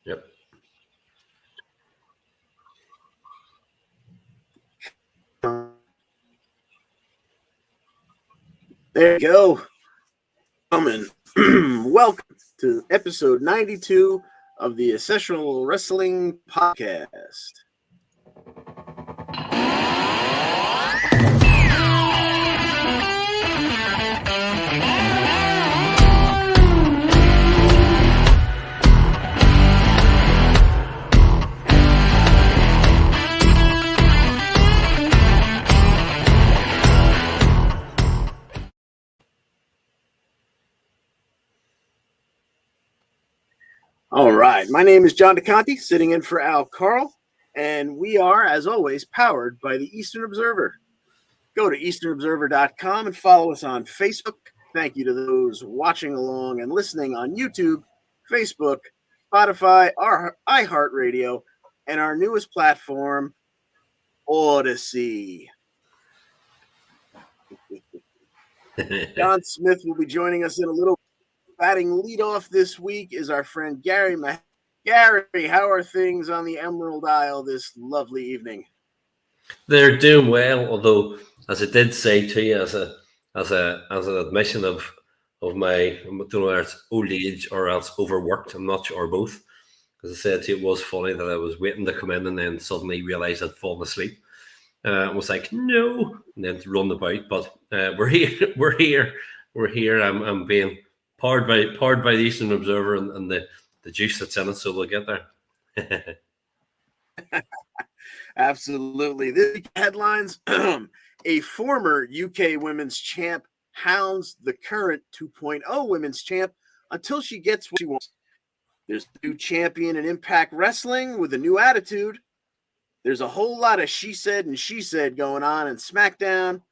Yep. There you go. Welcome to episode 92 of the Essential Wrestling Podcast. All right, my name is John DeConti, sitting in for Karl, and we are, as always, powered by the Eastern Observer. Go to easternobserver.com and follow us on Facebook. Thank you to those watching along and listening on YouTube, Facebook, Spotify, our iHeartRadio, and our newest platform, Odyssey. John Smith will be joining us in a little. Batting leadoff this week is our friend Gary. Gary, how are things on the Emerald Isle this lovely evening? They're doing well, although, as I did say to you, as an admission of my, I don't know whether it's old age or else overworked. I'm not sure, or both. As I said to you, it was funny that I was waiting to come in and then suddenly realised I'd fallen asleep. I was like, no, and then to run about. But we're here. We're here. I'm being powered by the Eastern Observer and the juice that's in it. So we'll get there. Absolutely. This week headlines: a former UK women's champ hounds the current 2.0 women's champ until she gets what she wants. There's a new champion in Impact Wrestling with a new attitude. There's a whole lot of she said and she said going on in SmackDown.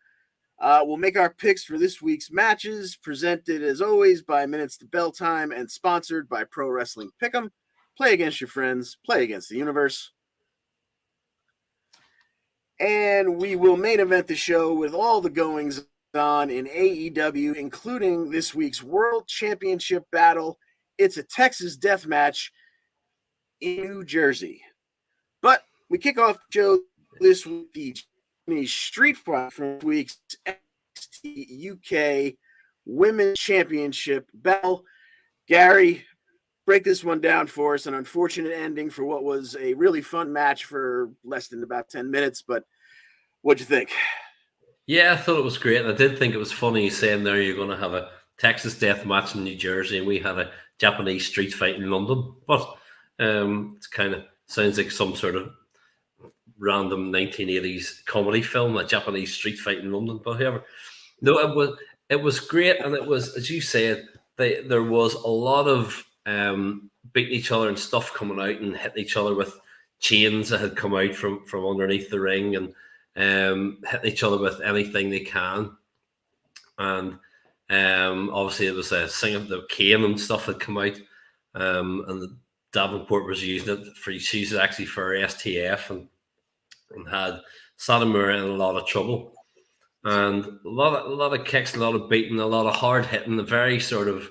We'll make our picks for this week's matches, presented as always by Minutes to Bell Time and sponsored by Pro Wrestling Pick'em. Play against your friends, play against the universe. And we will main event the show with all the goings on in AEW, including this week's World Championship battle. It's a Texas death match in New Jersey. But we kick off the show this week, the street fight from week's NXT UK Women's Championship battle. Gary, break this one down for us. An unfortunate ending for what was a really fun match for less than about 10 minutes, but what'd you think? Yeah, I thought it was great. And I did think it was funny saying there you're going to have a Texas death match in New Jersey and we had a Japanese street fight in London. But it's kind of sounds like some sort of random 1980s comedy film, a Japanese street fight in London. But however, no, it was great. And it was, as you said, there was a lot of beating each other and stuff coming out and hitting each other with chains that had come out from underneath the ring and hitting each other with anything they can. And obviously it was a singing the cane and stuff had come out, and the Davenport was using it for she's actually for STF and had Satomura in a lot of trouble. And a lot of kicks, a lot of beating, a lot of hard hitting, a very sort of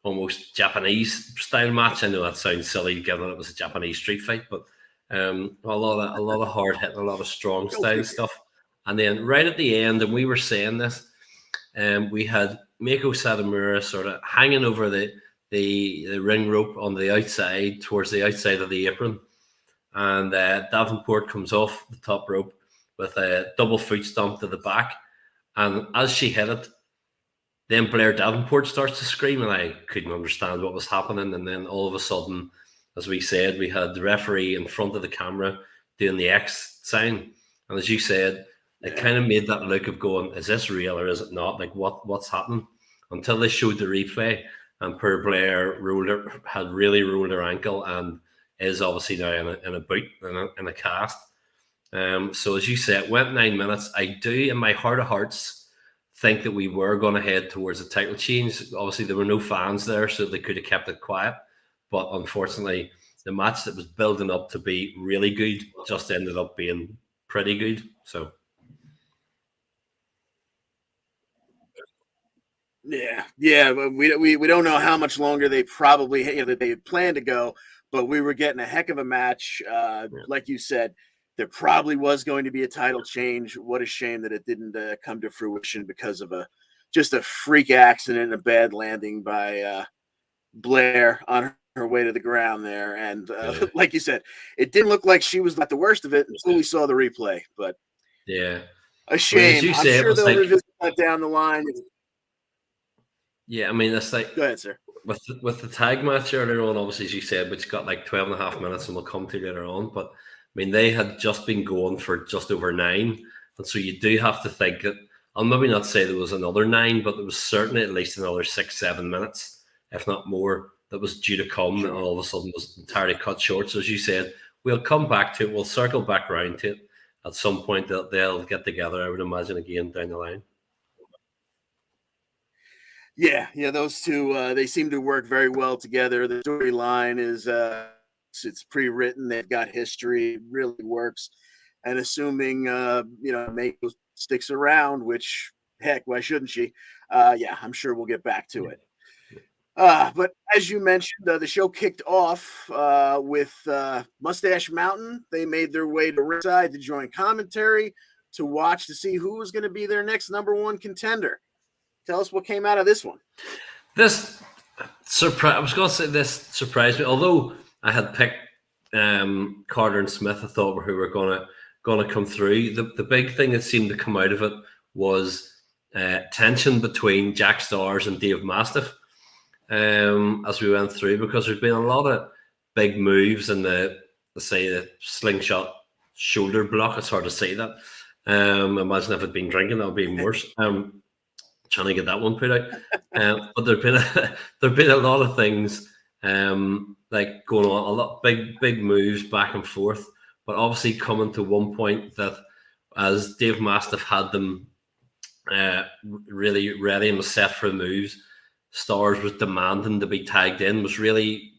almost Japanese style match. I know that sounds silly given it was a Japanese street fight, but a lot of hard hitting, a lot of strong style stuff. And then right at the end, and we were saying this, we had Mako Satomura sort of hanging over the ring rope on the outside, towards the outside of the apron. And Davenport comes off the top rope with a double foot stomp to the back. And as she hit it, then Blair Davenport starts to scream, and I couldn't understand what was happening. And then all of a sudden, as we said, we had the referee in front of the camera doing the X sign. And as you said, it kind of made that look of going, is this real or is it not? Like, what's happening? Until they showed the replay, and poor Blair had really rolled her ankle and is obviously now in a boot, in a cast. So as you said, it went 9 minutes. I do, in my heart of hearts, think that we were going to head towards a title change. Obviously, there were no fans there, so they could have kept it quiet. But unfortunately, the match that was building up to be really good just ended up being pretty good. So, yeah, but we don't know how much longer they probably that they plan to go. but we were getting a heck of a match. Like you said, there probably was going to be a title change. What a shame that it didn't come to fruition because of just a freak accident, a bad landing by Blair on her way to the ground there. And like you said, it didn't look like she was not the worst of it until we saw the replay. But yeah, a shame. you I'm say, it sure was they'll like, revisit that down the line. yeah, I mean, it's like, Go ahead, sir. with the tag match earlier on, obviously, as you said, which got like 12 and a half minutes, and we'll come to later on. But I mean, they had just been going for just over 9. And so you do have to think that, I'll maybe not say there was another 9, but there was certainly at least another 6-7 minutes, if not more, that was due to come, and all of a sudden was entirely cut short. So as you said, we'll come back to it. We'll circle back around to it at some point. They'll get together, I would imagine, again down the line. Yeah, those two they seem to work very well together. The storyline is it's pre-written. They've got history. It really works. And assuming Mako sticks around, which heck, why shouldn't she? Yeah, I'm sure we'll get back to it. But as you mentioned, the show kicked off with Mustache Mountain. They made their way to ringside to join commentary to watch to see who was going to be their next number 1 contender. Tell us what came out of this one. This surprise. I was going to say this surprised me. Although I had picked Carter and Smith, I thought who were going to come through. The big thing that seemed to come out of it was tension between Jack Stars and Dave Mastiff as we went through, because there's been a lot of big moves in the slingshot shoulder block. It's hard to say that. Imagine if I'd been drinking, that would be even worse. Trying to get that one put out, but there've been a lot of things like going on, a lot big moves back and forth. But obviously, coming to one point that, as Dave Mastiff had them really ready and was set for the moves, Stars was demanding to be tagged in. Was really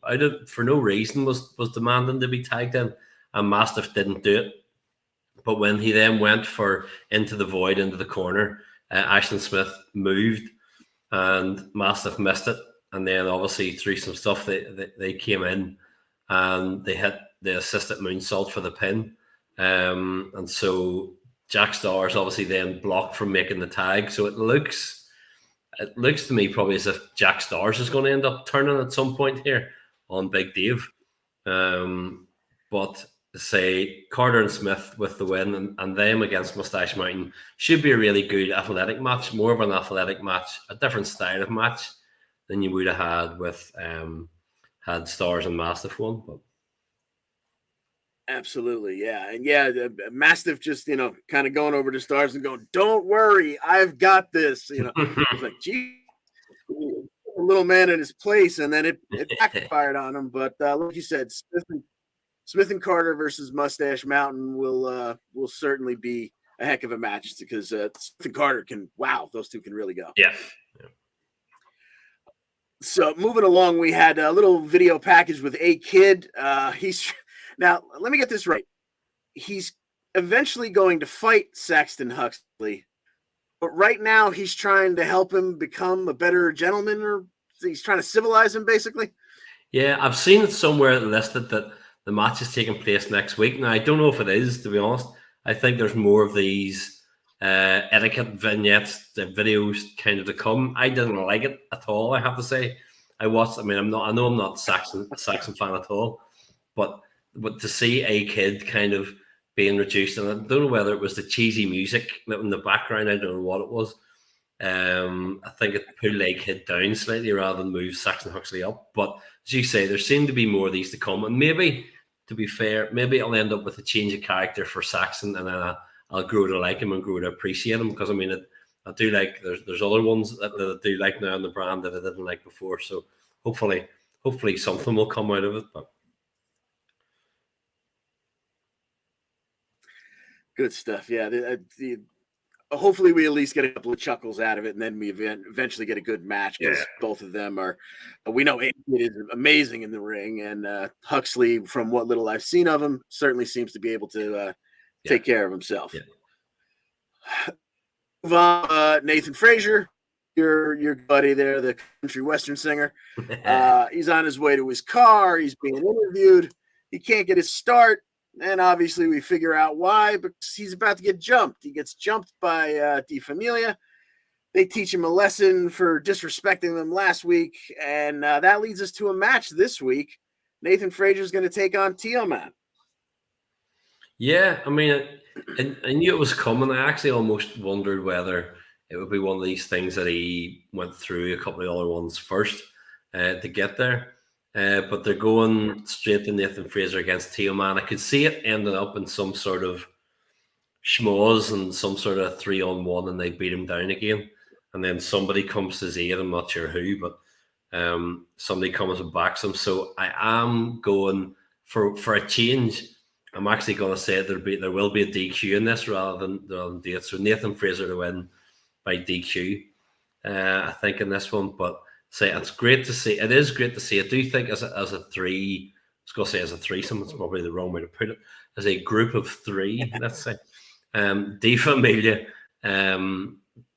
for no reason was demanding to be tagged in, and Mastiff didn't do it. But when he then went for into the void, into the corner, Ashton Smith moved and Mastiff missed it, and then obviously through some stuff they came in and they hit the assisted moonsault for the pin, and so Jack Stars obviously then blocked from making the tag. So it looks to me probably as if Jack Stars is going to end up turning at some point here on Big Dave, but say Carter and Smith with the win, and them against Mustache Mountain should be a really good athletic match, more of an athletic match, a different style of match than you would have had with had Stars and Mastiff won. But absolutely, yeah. And Mastiff just kind of going over to Stars and going, "Don't worry, I've got this." It's like, gee, a little man in his place, and then it backfired on him. But like you said, Smith and Carter versus Mustache Mountain will certainly be a heck of a match, because Smith and Carter those two can really go. Yeah. So moving along, we had a little video package with A Kid. Now, let me get this right. He's eventually going to fight Saxton Huxley, but right now he's trying to help him become a better gentleman, or he's trying to civilize him, basically. Yeah, I've seen it somewhere listed that the match is taking place next week. Now, I don't know if it is, to be honest. I think there's more of these etiquette vignettes, the videos kind of to come. I didn't like it at all, I have to say. I know I'm not a Saxon fan at all, but to see A Kid kind of being reduced, and I don't know whether it was the cheesy music in the background, I don't know what it was. I think it pulled A Kid down slightly rather than move Saxon Huxley up. But as you say, there seem to be more of these to come, and maybe, to be fair, maybe I'll end up with a change of character for Saxon, and then I'll grow to like him and grow to appreciate him, because I mean, I do like there's other ones that I do like now in the brand that I didn't like before. So hopefully something will come out of it. But good stuff. Yeah, hopefully we at least get a couple of chuckles out of it, and then we eventually get a good match, because both of them are. We know A Kid is amazing in the ring, and Huxley, from what little I've seen of him, certainly seems to be able to take care of himself. Yeah. Nathan Frazier your buddy there, the country western singer. He's on his way to his car. He's being interviewed. He can't get his start. And obviously we figure out why, because he's about to get jumped. He gets jumped by Di Familia. They teach him a lesson for disrespecting them last week. And that leads us to a match this week. Nathan Frazier is going to take on Tio-Man. Yeah, I mean, I knew it was coming. I actually almost wondered whether it would be one of these things that he went through a couple of other ones first to get there. But they're going straight to Nathan Frazier against Tio-Man. I could see it ending up in some sort of schmoz and some sort of 3-on-1, and they beat him down again. And then somebody comes to his aid. I'm not sure who, but somebody comes and backs him. So I am going for a change. I'm actually going to say there will be a DQ in this rather than do it. So Nathan Frazier to win by DQ, I think, in this one. But say it's great to see. It is great to see. I do think as a three, I was going to say as a threesome, it's probably the wrong way to put it. As a group of three, let's say, Di Familia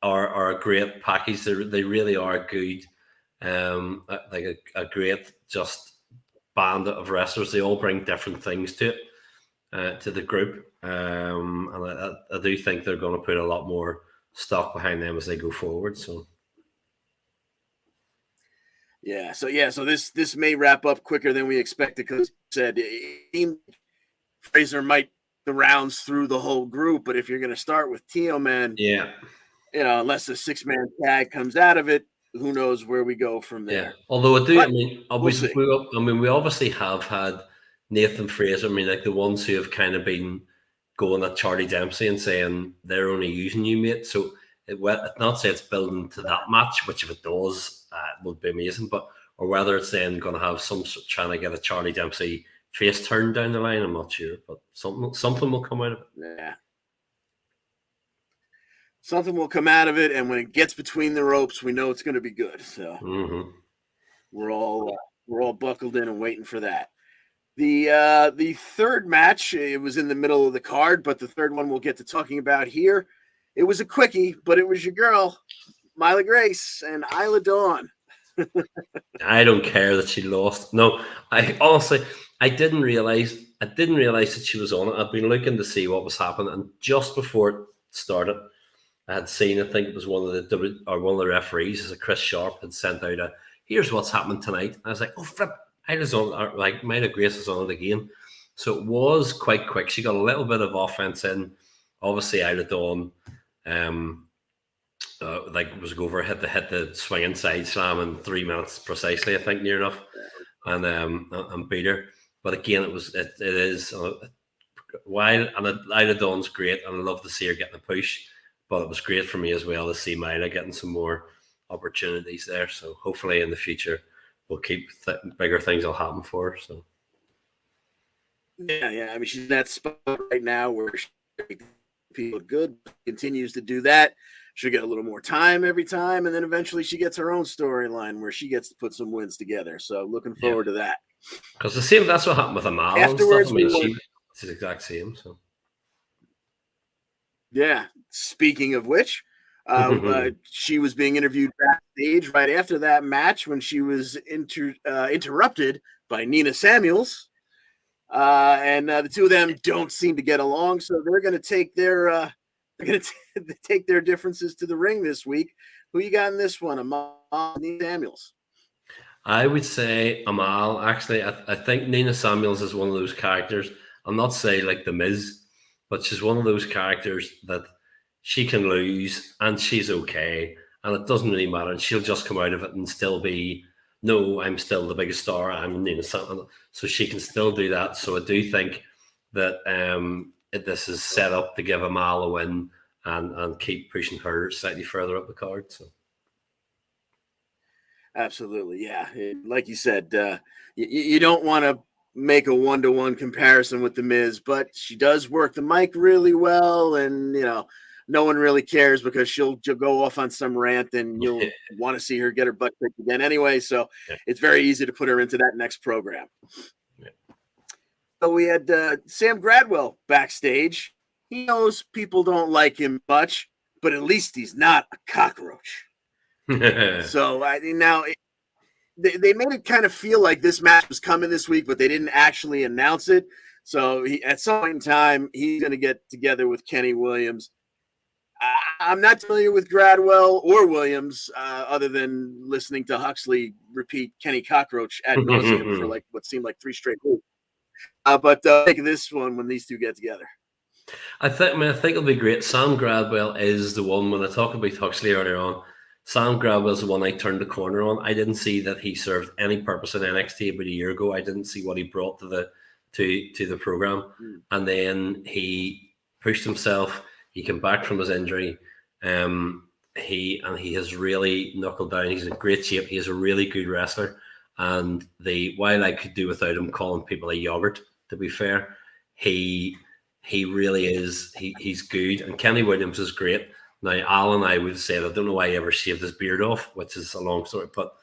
are a great package. They really are good. Like a great just band of wrestlers. They all bring different things to it, to the group. And I do think they're going to put a lot more stock behind them as they go forward. So so this may wrap up quicker than we expected, because said Frazier might the rounds through the whole group, but if you're going to start with Tio-Man, yeah, unless a 6-man tag comes out of it, who knows where we go from there. yeah. Although I do, But I mean, obviously, we obviously have had Nathan Frazier. I mean, like the ones who have kind of been going at Charlie Dempsey and saying they're only using you, mate. So it's not say it's building to that match, which if it does, it would be amazing. But or whether it's then going to have some trying to get a Charlie Dempsey face turn down the line, I'm not sure. But something will come out of it. Yeah. Something will come out of it, and when it gets between the ropes, we know it's going to be good. So we're all buckled in and waiting for that. The third match, it was in the middle of the card, but the third one we'll get to talking about here. It was a quickie, but it was your girl, Myla Grace and Isla Dawn. I don't care that she lost. No, I honestly I didn't realize that she was on it. I'd been looking to see what was happening, and just before it started, I had seen, I think it was one of the referees, as a Chris Sharp had sent out here's what's happening tonight. I was like, oh flip, I was on, like Myla Grace is on it again. So it was quite quick. She got a little bit of offense in. Obviously, Isla Dawn, was over, hit the swinging side slam in 3 minutes precisely, I think, near enough, and beat her. But again, it is while, and Isla Dawn's great, and I love to see her getting a push. But it was great for me as well to see Myla getting some more opportunities there. So hopefully in the future we'll keep bigger things will happen for her. So yeah. I mean, she's in that spot right now where people good, continues to do that. She'll get a little more time every time, and then eventually she gets her own storyline where she gets to put some wins together. So looking forward to that. Because that's what happened with Amal afterwards. And stuff. I mean, it's the exact same. So. Yeah. Speaking of which, she was being interviewed backstage right after that match when she was interrupted by Nina Samuels, and the two of them don't seem to get along. So they're going to take their differences to the ring this week. Who you got in this one, Amal and Nina Samuels? I would say Amal. Actually, I think Nina Samuels is one of those characters. I'll not say like the Miz, but she's one of those characters that she can lose and she's okay, and it doesn't really matter. And she'll just come out of it and still be, no, I'm still the biggest star. I'm Nina Samuels, so she can still do that. So I do think that this is set up to give Amal a win and keep pushing her slightly further up the card. So. Absolutely, yeah. Like you said, you don't want to make a 1-to-1 comparison with the Miz, but she does work the mic really well, and no one really cares because she'll go off on some rant, and you'll want to see her get her butt kicked again anyway. So it's very easy to put her into that next program. Yeah. So we had Sam Gradwell backstage. He knows people don't like him much, but at least he's not a cockroach. So now they made it kind of feel like this match was coming this week, but they didn't actually announce it. So at some point in time, he's going to get together with Kenny Williams. I'm not familiar with Gradwell or Williams, other than listening to Huxley repeat Kenny Cockroach ad nauseum for like what seemed like 3 straight weeks. But take this one when these two get together. I think it'll be great. Sam Gradwell is the one. When I talked about Huxley earlier on, Sam Gradwell's the one I turned the corner on. I didn't see that he served any purpose in NXT about a year ago. I didn't see what he brought to the program, and then he pushed himself. He came back from his injury. He has really knuckled down. He's in great shape. He is a really good wrestler. And while I could do without him calling people a yogurt, to be fair, he really is. He's good. And Kenny Williams is great. Now, Al and I would say, I don't know why he ever shaved his beard off, which is a long story, but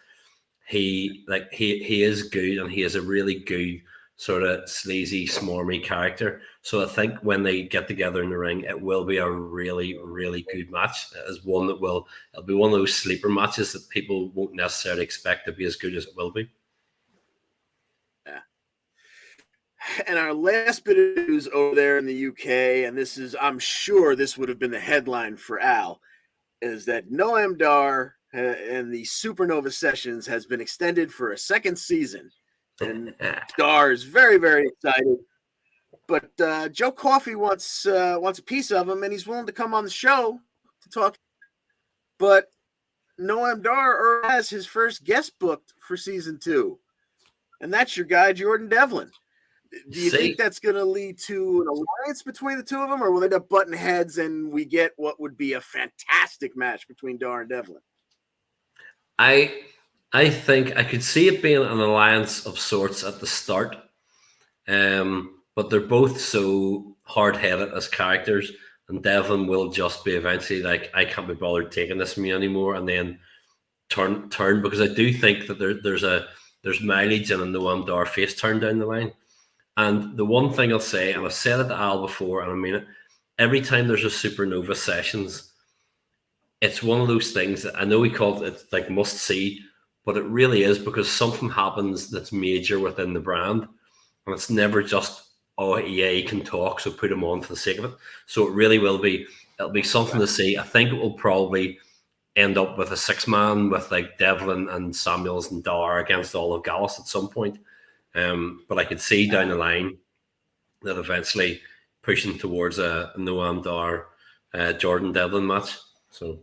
he is good, and he is a really good sort of sleazy, smarmy character. So I think when they get together in the ring, it will be a really, really good match. It'll be one of those sleeper matches that people won't necessarily expect to be as good as it will be. Yeah. And our last bit of news over there in the UK, and this is, I'm sure this would have been the headline for Al, is that Noam Dar and the Supernova Sessions has been extended for a 2nd season. And Dar is very, very excited. But Joe Coffey wants a piece of him, and he's willing to come on the show to talk. But Noam Dar has his first guest booked for season 2. And that's your guy, Jordan Devlin. Do you think that's going to lead to an alliance between the two of them, or will they end up butting heads and we get what would be a fantastic match between Dar and Devlin? I think I could see it being an alliance of sorts at the start, but they're both so hard-headed as characters, and Devlin will just be eventually like, I can't be bothered taking this from you anymore, and then turn because I do think that there's mileage in a Noam Dar face turn down the line. And the one thing I'll say, and I've said it to Al before, and I mean it, every time there's a Supernova Sessions, it's one of those things that I know we call it like must see, but it really is, because something happens that's major within the brand, and it's never just, oh yeah, he can talk, so put him on for the sake of it. So it really will be, it'll be something to see. I think it will probably end up with a 6-man with like Devlin and Samuels and Dar against all of Gallus at some point. But I could see down the line that eventually pushing towards a Noam Dar Jordan Devlin match. So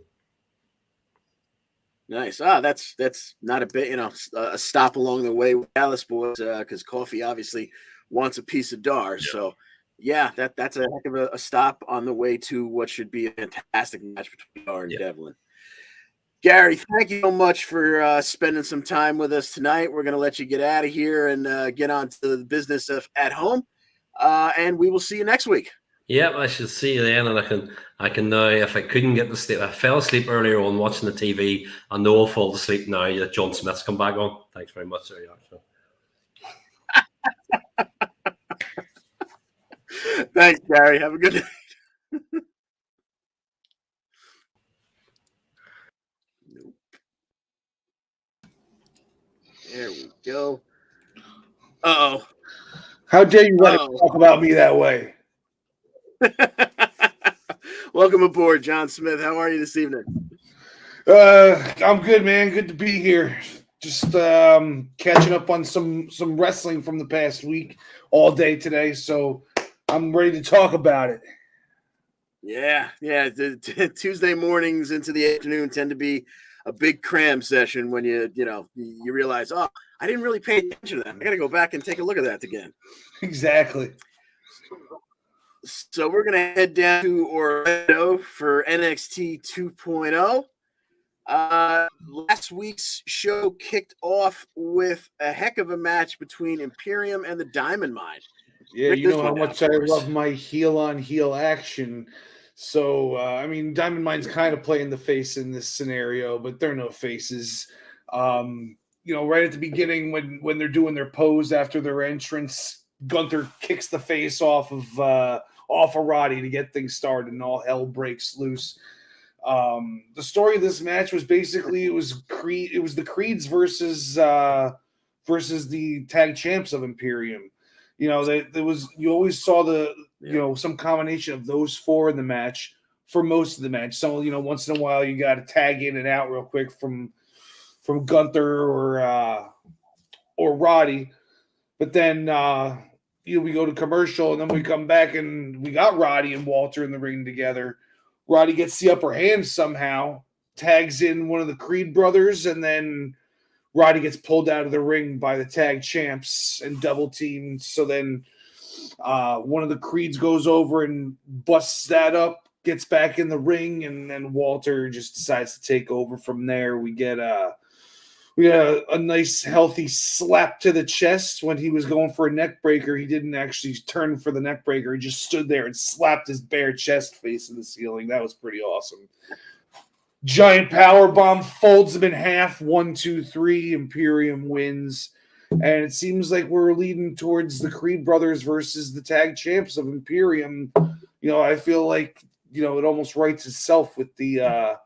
nice. That's not a bit, a stop along the way with Dallas boys, because Coffey obviously wants a piece of Dar. Yeah. So yeah, that's a heck of a stop on the way to what should be a fantastic match between Dar and Devlin. Gary, thank you so much for spending some time with us tonight. We're going to let you get out of here and get on to the business of at home. And we will see you next week. Yep, I should see you then. And I can now, if I couldn't get to sleep, I fell asleep earlier on watching the TV. I know I'll fall asleep now that John Smith's come back on. Thanks very much, sir. Thanks, Gary. Have a good night. There we go. Uh-oh. How dare you let him talk about me that way? Welcome aboard, John Smith. How are you this evening? I'm good, man. Good to be here. Just catching up on some wrestling from the past week all day today, so I'm ready to talk about it. Yeah. Tuesday mornings into the afternoon tend to be a big cram session when you realize, oh, I didn't really pay attention to that. I got to go back and take a look at that again. Exactly. So we're going to head down to Orlando for NXT 2.0. Last week's show kicked off with a heck of a match between Imperium and the Diamond Mine. Yeah, you know how much I love my heel-on-heel action. So, Diamond Mine's kind of playing the face in this scenario, but they're no faces. Right at the beginning when they're doing their pose after their entrance, Gunther kicks the face off of Roddy to get things started, and all hell breaks loose. The story of this match was basically it was the Creeds versus the tag champs of Imperium. You always saw some combination of those four in the match for most of the match. So once in a while you got to tag in and out real quick from Gunther or Roddy, but then we go to commercial and then we come back and we got Roddy and Walter in the ring together. Roddy gets the upper hand somehow, tags in one of the Creed brothers, and then Roddy gets pulled out of the ring by the tag champs and double teamed. So then one of the Creeds goes over and busts that up, gets back in the ring, and then Walter just decides to take over from there. We get a nice healthy slap to the chest when he was going for a neck breaker. He didn't actually turn for the neck breaker. He just stood there and slapped his bare chest face in the ceiling. That was pretty awesome. Giant power bomb, folds him in half. 1, 2, 3. Imperium wins. And it seems like we're leading towards the Creed brothers versus the tag champs of Imperium. I feel like, it almost writes itself with the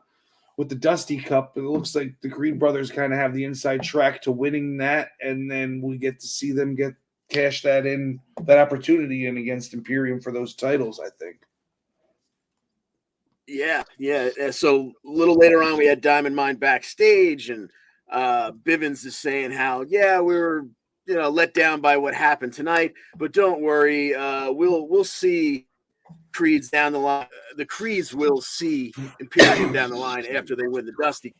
Dusty Cup. It looks like the Creed brothers kind of have the inside track to winning that, and then we get to see them cash that opportunity in against Imperium for those titles, I think. Yeah. So a little later on, we had Diamond Mine backstage, and Bivens is saying how, we were let down by what happened tonight, but don't worry, we'll see Creeds down the line. The Creeds will see Imperium down the line after they win the Dusty.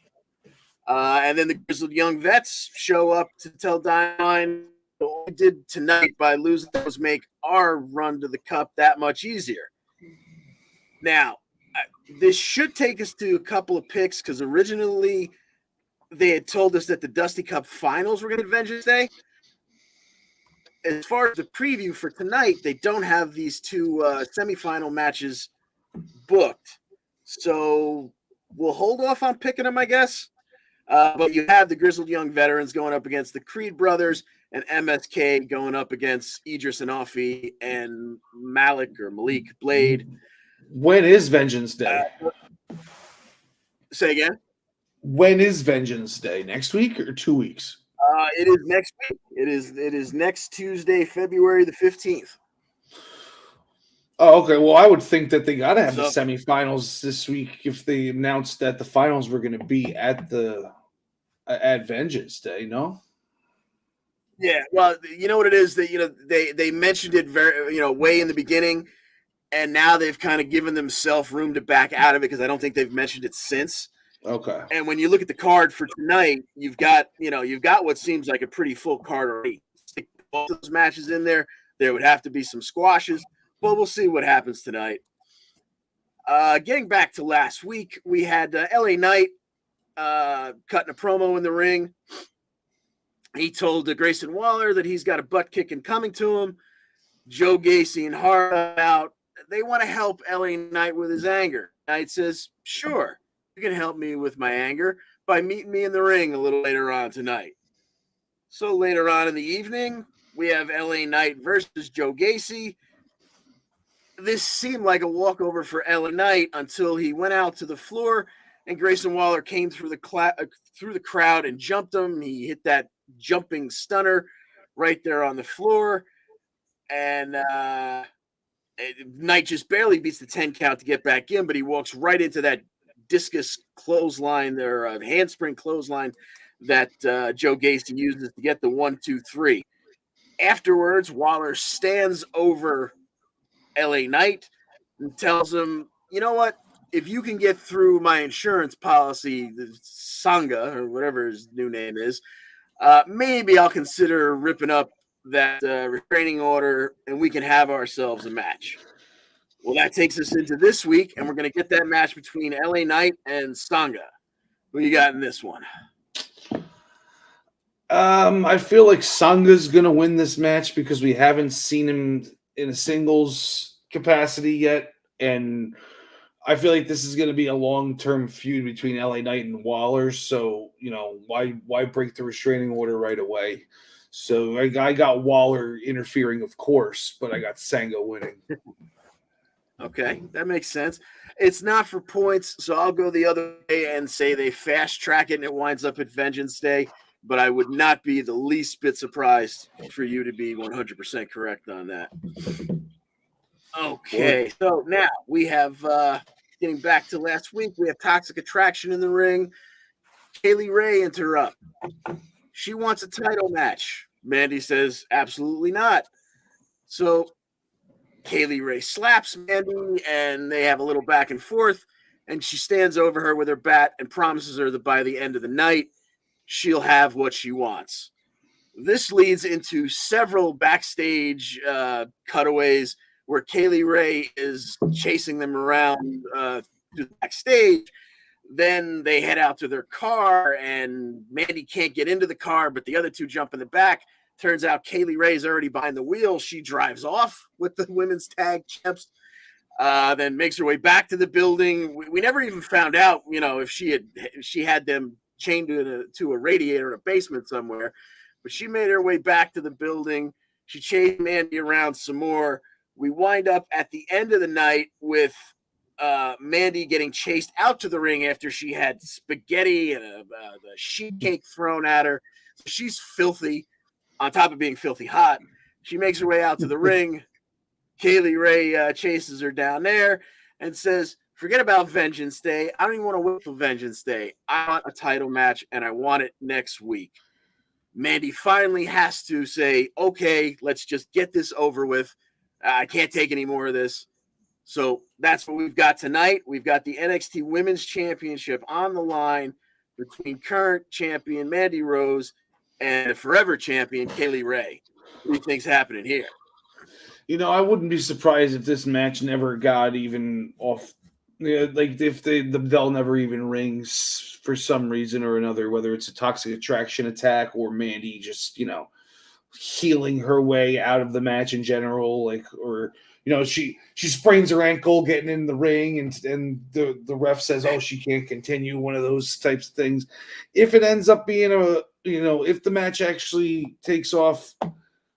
And then the Grizzled Young Vets show up to tell Diamond what we did tonight by losing those make our run to the cup that much easier. Now, this should take us to a couple of picks because originally they had told us that the Dusty Cup finals were going to be Vengeance Day. As far as the preview for tonight, they don't have these two semifinal matches booked. So we'll hold off on picking them, I guess. But you have the Grizzled Young Veterans going up against the Creed brothers and MSK going up against Idris Anafi and Malik Blade. When is Vengeance Day? Say again? When is Vengeance Day? Next week or 2 weeks? It is next week. It is next Tuesday, February the 15th. Oh, okay. Well, I would think that they got to have the semifinals this week if they announced that the finals were going to be at Vengeance Day, no? Yeah, well, you know what it is that they mentioned it very way in the beginning, and now they've kind of given themselves room to back out of it because I don't think they've mentioned it since. Okay. And when you look at the card for tonight, you've got what seems like a pretty full card already. Stick both those matches in there. There would have to be some squashes, but we'll see what happens tonight. Getting back to last week, we had LA Knight cutting a promo in the ring. He told Grayson Waller that he's got a butt kicking coming to him. Joe Gacy and Hart out. They want to help LA Knight with his anger. Knight says, sure. You can help me with my anger by meeting me in the ring a little later on tonight. So later on in the evening, we have LA Knight versus Joe Gacy. This seemed like a walkover for LA Knight until he went out to the floor and Grayson Waller came through the crowd and jumped him. He hit that jumping stunner right there on the floor. And Knight just barely beats the 10 count to get back in, but he walks right into that discus clothesline or handspring clothesline that Joe Gacy uses to get the 1, 2, 3. Afterwards, Waller stands over LA Knight and tells him, you know what? If you can get through my insurance policy, the Sangha or whatever his new name is, maybe I'll consider ripping up that restraining order and we can have ourselves a match. Well, that takes us into this week, and we're going to get that match between LA Knight and Sangha. Who you got in this one? I feel like Sanga's going to win this match because we haven't seen him in a singles capacity yet, and I feel like this is going to be a long-term feud between LA Knight and Waller, so, why break the restraining order right away? So I got Waller interfering, of course, but I got Sangha winning. Okay, that makes sense. It's not for points, so I'll go the other way and say they fast track it and it winds up at Vengeance Day. But I would not be the least bit surprised for you to be 100% correct on that. Okay, so now we have, getting back to last week, we have Toxic Attraction in the ring. Kaylee Ray interrupt. She wants a title match. Mandy says, absolutely not. So Kaylee Ray slaps Mandy and they have a little back and forth. And she stands over her with her bat and promises her that by the end of the night, she'll have what she wants. This leads into several backstage cutaways where Kaylee Ray is chasing them around to the backstage. Then they head out to their car, and Mandy can't get into the car, but the other two jump in the back. Turns out Kaylee Ray's already behind the wheel. She drives off with the women's tag champs, then makes her way back to the building. We never even found out, if she had them chained to a radiator in a basement somewhere. But she made her way back to the building. She chased Mandy around some more. We wind up at the end of the night with Mandy getting chased out to the ring after she had spaghetti and the sheet cake thrown at her. So she's filthy on top of being filthy hot. She makes her way out to the ring. Kaylee Ray chases her down there and says, forget about Vengeance Day. I don't even want to wait till Vengeance Day. I want a title match, and I want it next week. Mandy finally has to say, okay, let's just get this over with. I can't take any more of this. So that's what we've got tonight. We've got the NXT Women's Championship on the line between current champion Mandy Rose and the forever champion Kaylee Ray. What do you think's happening here? I wouldn't be surprised if this match never got even off. Like if the bell never even rings for some reason or another, whether it's a Toxic Attraction attack or Mandy just, healing her way out of the match in general, she sprains her ankle getting in the ring and the ref says, oh, she can't continue, one of those types of things. If it ends up being if the match actually takes off,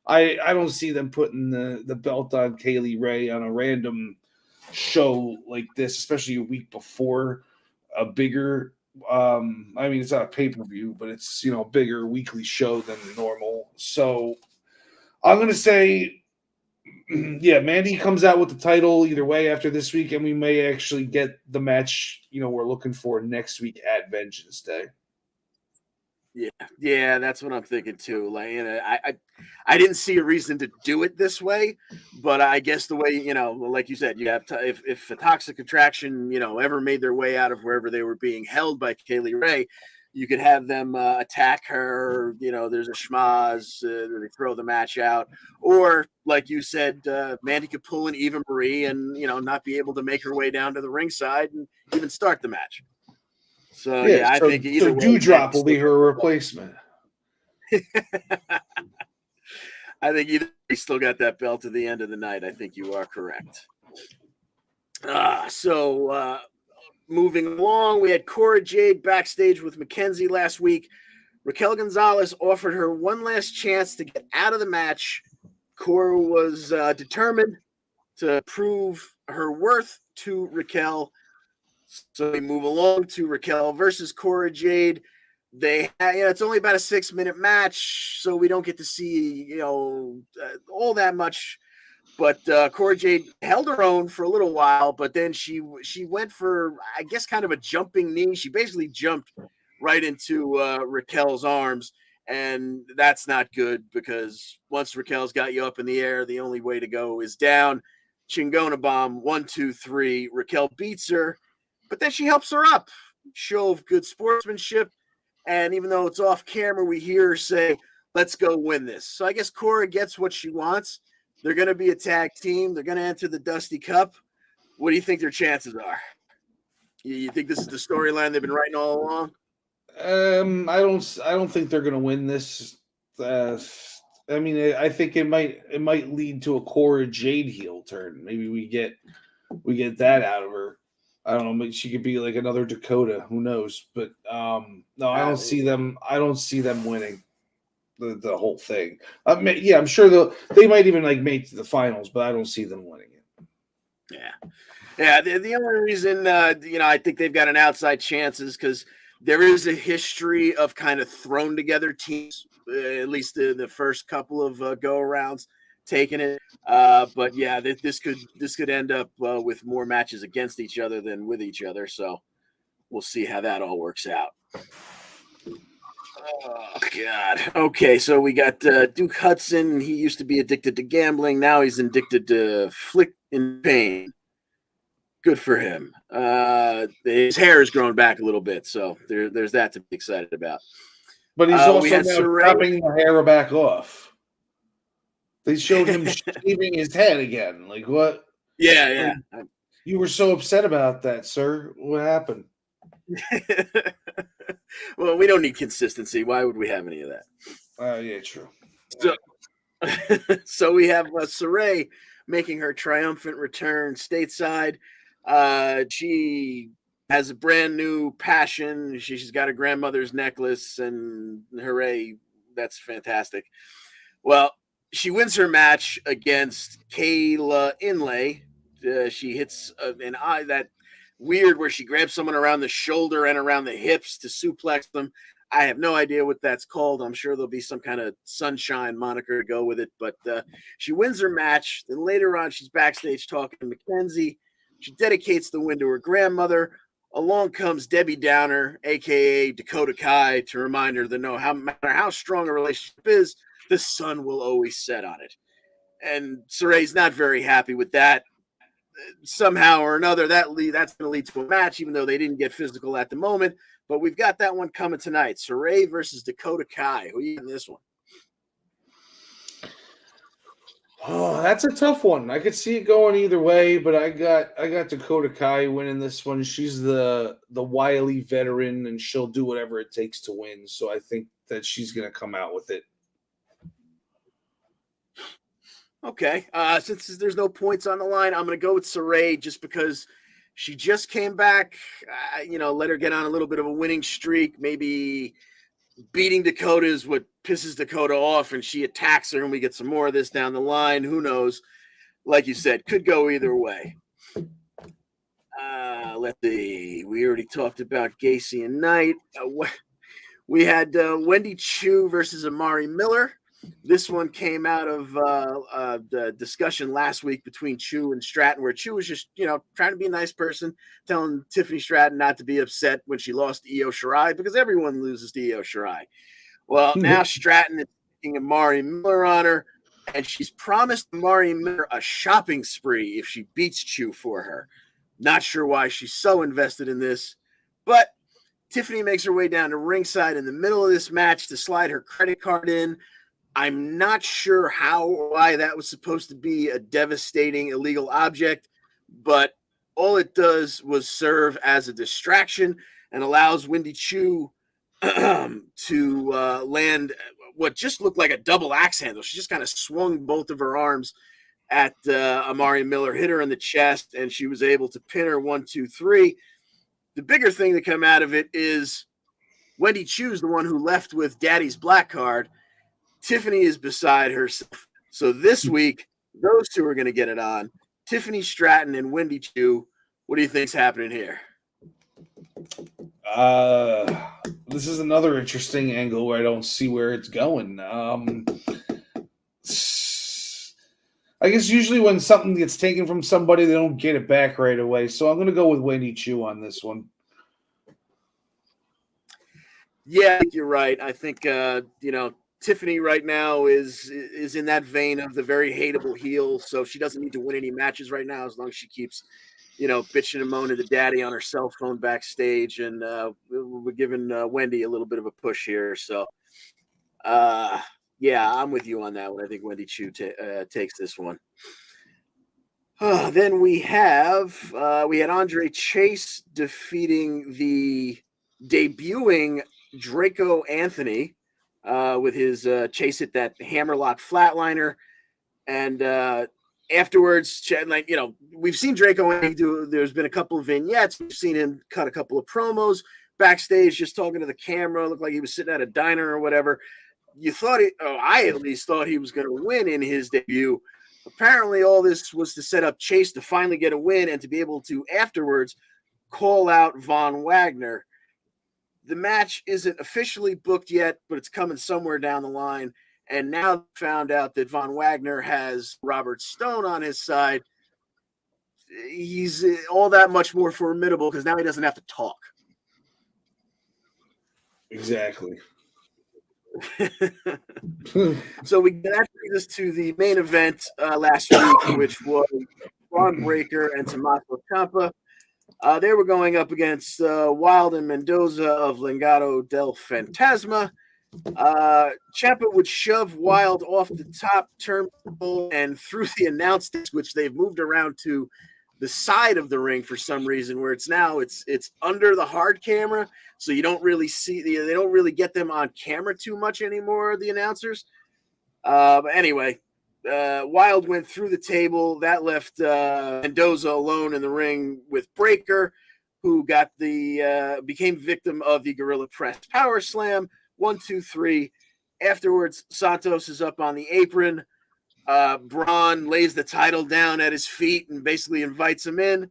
I don't see them putting the belt on Kaylee Ray on a random show like this, especially a week before a bigger it's not a pay-per-view, but it's a bigger weekly show than normal. So I'm gonna say Mandy comes out with the title either way after this week, and we may actually get the match we're looking for next week at Vengeance Day. Yeah, that's what I'm thinking too. I didn't see a reason to do it this way, but I guess the way like you said, you have if a Toxic Attraction ever made their way out of wherever they were being held by Kaylee Ray, you could have them attack her. There's a schmaz, they throw the match out, or like you said, Mandy could pull an Eva Marie and not be able to make her way down to the ringside and even start the match. So I think either way, Dewdrop will be her replacement. I think either he still got that belt to the end of the night. I think you are correct. So moving along, we had Cora Jade backstage with Mackenzie last week. Raquel Gonzalez offered her one last chance to get out of the match. Cora was determined to prove her worth to Raquel. So we move along to Raquel versus Cora Jade. It's only about a 6-minute match, so we don't get to see all that much. But Cora Jade held her own for a little while, but then she went for, I guess, kind of a jumping knee. She basically jumped right into Raquel's arms, and that's not good because once Raquel's got you up in the air, the only way to go is down. Chingona bomb, 1, 2, 3. Raquel beats her. But then she helps her up. Show of good sportsmanship. And even though it's off camera, we hear her say, let's go win this. So I guess Cora gets what she wants. They're going to be a tag team. They're going to enter the Dusty Cup. What do you think their chances are? You think this is the storyline they've been writing all along? I don't think they're going to win this. I think it might lead to a Cora Jade heel turn. Maybe we get that out of her. I don't know. Maybe she could be like another Dakota. Who knows? But no, I don't see them. I don't see them winning the whole thing. I'm sure they might even make the finals, but I don't see them winning it. Yeah. Yeah, the only reason I think they've got an outside chance is because there is a history of kind of thrown together teams, at least the first couple of go arounds, taking it. But yeah, this could end up with more matches against each other than with each other. So we'll see how that all works out. Oh God. Okay, so we got Duke Hudson. He used to be addicted to gambling. Now he's addicted to flick and pain. Good for him. His hair is growing back a little bit, so there's that to be excited about. But he's We also had now Saray. chopping the hair back off. They showed him shaving his head again. Like what? Yeah. Like, you were so upset about that, sir. What happened? Well, we don't need consistency. Why would we have any of that? Yeah, true. So we have Saray making her triumphant return stateside. She has a brand new passion. She's got a grandmother's necklace, and hooray, that's fantastic. Well, she wins her match against Kayla Inlay. She hits an eye that weird where she grabs someone around the shoulder and around the hips to suplex them. I have no idea what that's called. I'm sure there'll be some kind of sunshine moniker to go with it. But she wins her match. Then later on, she's backstage talking to Mackenzie. She dedicates the win to her grandmother. Along comes Debbie Downer, a.k.a. Dakota Kai, to remind her that no matter how strong a relationship is, the sun will always set on it. And Saray's not very happy with that. Somehow or another, that's going to lead to a match, even though they didn't get physical at the moment. But we've got that one coming tonight. Saray versus Dakota Kai. Who you in this one? Oh, that's a tough one. I could see it going either way, but I got Dakota Kai winning this one. She's the wily veteran, and she'll do whatever it takes to win. So I think that she's going to come out with it. Okay. Since there's no points on the line, I'm going to go with Saray just because she just came back. Let her get on a little bit of a winning streak. Maybe beating Dakota is what pisses Dakota off, and she attacks her, and we get some more of this down the line. Who knows? Like you said, could go either way. We already talked about Gacy and Knight. We had Wendy Chu versus Amari Miller. This one came out of the discussion last week between Chu and Stratton, where Chu was just, trying to be a nice person, telling Tiffany Stratton not to be upset when she lost to Io Shirai, because everyone loses to Io Shirai. Well, now Stratton is taking Amari Miller on her, and she's promised Amari Miller a shopping spree if she beats Chu for her. Not sure why she's so invested in this, but Tiffany makes her way down to ringside in the middle of this match to slide her credit card in. I'm not sure why that was supposed to be a devastating illegal object, but all it does was serve as a distraction and allows Wendy Chu to land what just looked like a double axe handle. She just kind of swung both of her arms at Amari Miller, hit her in the chest, and she was able to pin her 1, 2, 3. The bigger thing to come out of it is Wendy Chu's the one who left with Daddy's black card. Tiffany is beside herself. So this week, those two are going to get it on. Tiffany Stratton and Wendy Chu. What do you think's happening here? This is another interesting angle where I don't see where it's going. I guess usually when something gets taken from somebody, they don't get it back right away. So I'm going to go with Wendy Chu on this one. Yeah, I think you're right. I think, Tiffany right now is in that vein of the very hateable heel. So she doesn't need to win any matches right now as long as she keeps, bitching and moaning to Daddy on her cell phone backstage. And we're giving Wendy a little bit of a push here. So, yeah, I'm with you on that one. I think Wendy Chu takes this one. Then we had Andre Chase defeating the debuting Draco Anthony with his Chase hit that hammerlock flatliner. And afterwards, we've seen Draco Anthony there's been a couple of vignettes. We've seen him cut a couple of promos backstage, just talking to the camera. Looked like he was sitting at a diner or whatever. I at least thought he was going to win in his debut. Apparently, all this was to set up Chase to finally get a win and to be able to afterwards call out Von Wagner. The match isn't officially booked yet, but it's coming somewhere down the line. And now found out that Von Wagner has Robert Stone on his side. He's all that much more formidable because now he doesn't have to talk. Exactly. So that brings us to the main event last week, which was Braun Breaker and Tommaso Ciampa. They were going up against Wilde and Mendoza of Legado del Fantasma. Ciampa would shove Wilde off the top turnbuckle and through the announce desk, which they've moved around to the side of the ring for some reason, where it's under the hard camera, so you don't really see they don't really get them on camera too much anymore, the announcers. But anyway, Wilde went through the table. That left Mendoza alone in the ring with Breaker, who became victim of the Gorilla Press Power Slam. 1, 2, 3. Afterwards, Santos is up on the apron. Braun lays the title down at his feet and basically invites him in.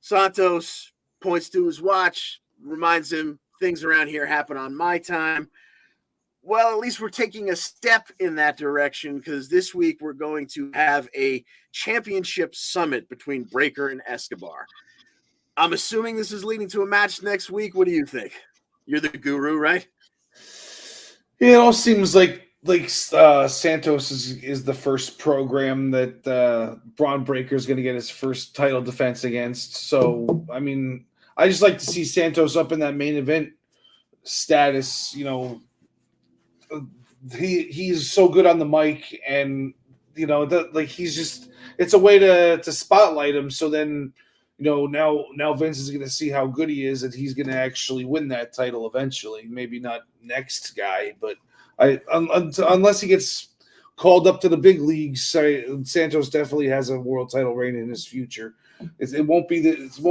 Santos points to his watch, reminds him things around here happen on my time. Well, at least we're taking a step in that direction because this week we're going to have a championship summit between Breaker and Escobar. I'm assuming this is leading to a match next week. What do you think? You're the guru, right? Yeah, it all seems like Santos is the first program that Braun Breaker is going to get his first title defense against. So, I mean, I just like to see Santos up in that main event status. You know, he's so good on the mic, and you know, he's just it's a way to spotlight him. So then, you know, now Vince is going to see how good he is, and he's going to actually win that title eventually. Maybe not next guy, but unless he gets called up to the big leagues, Santos definitely has a world title reign in his future. It won't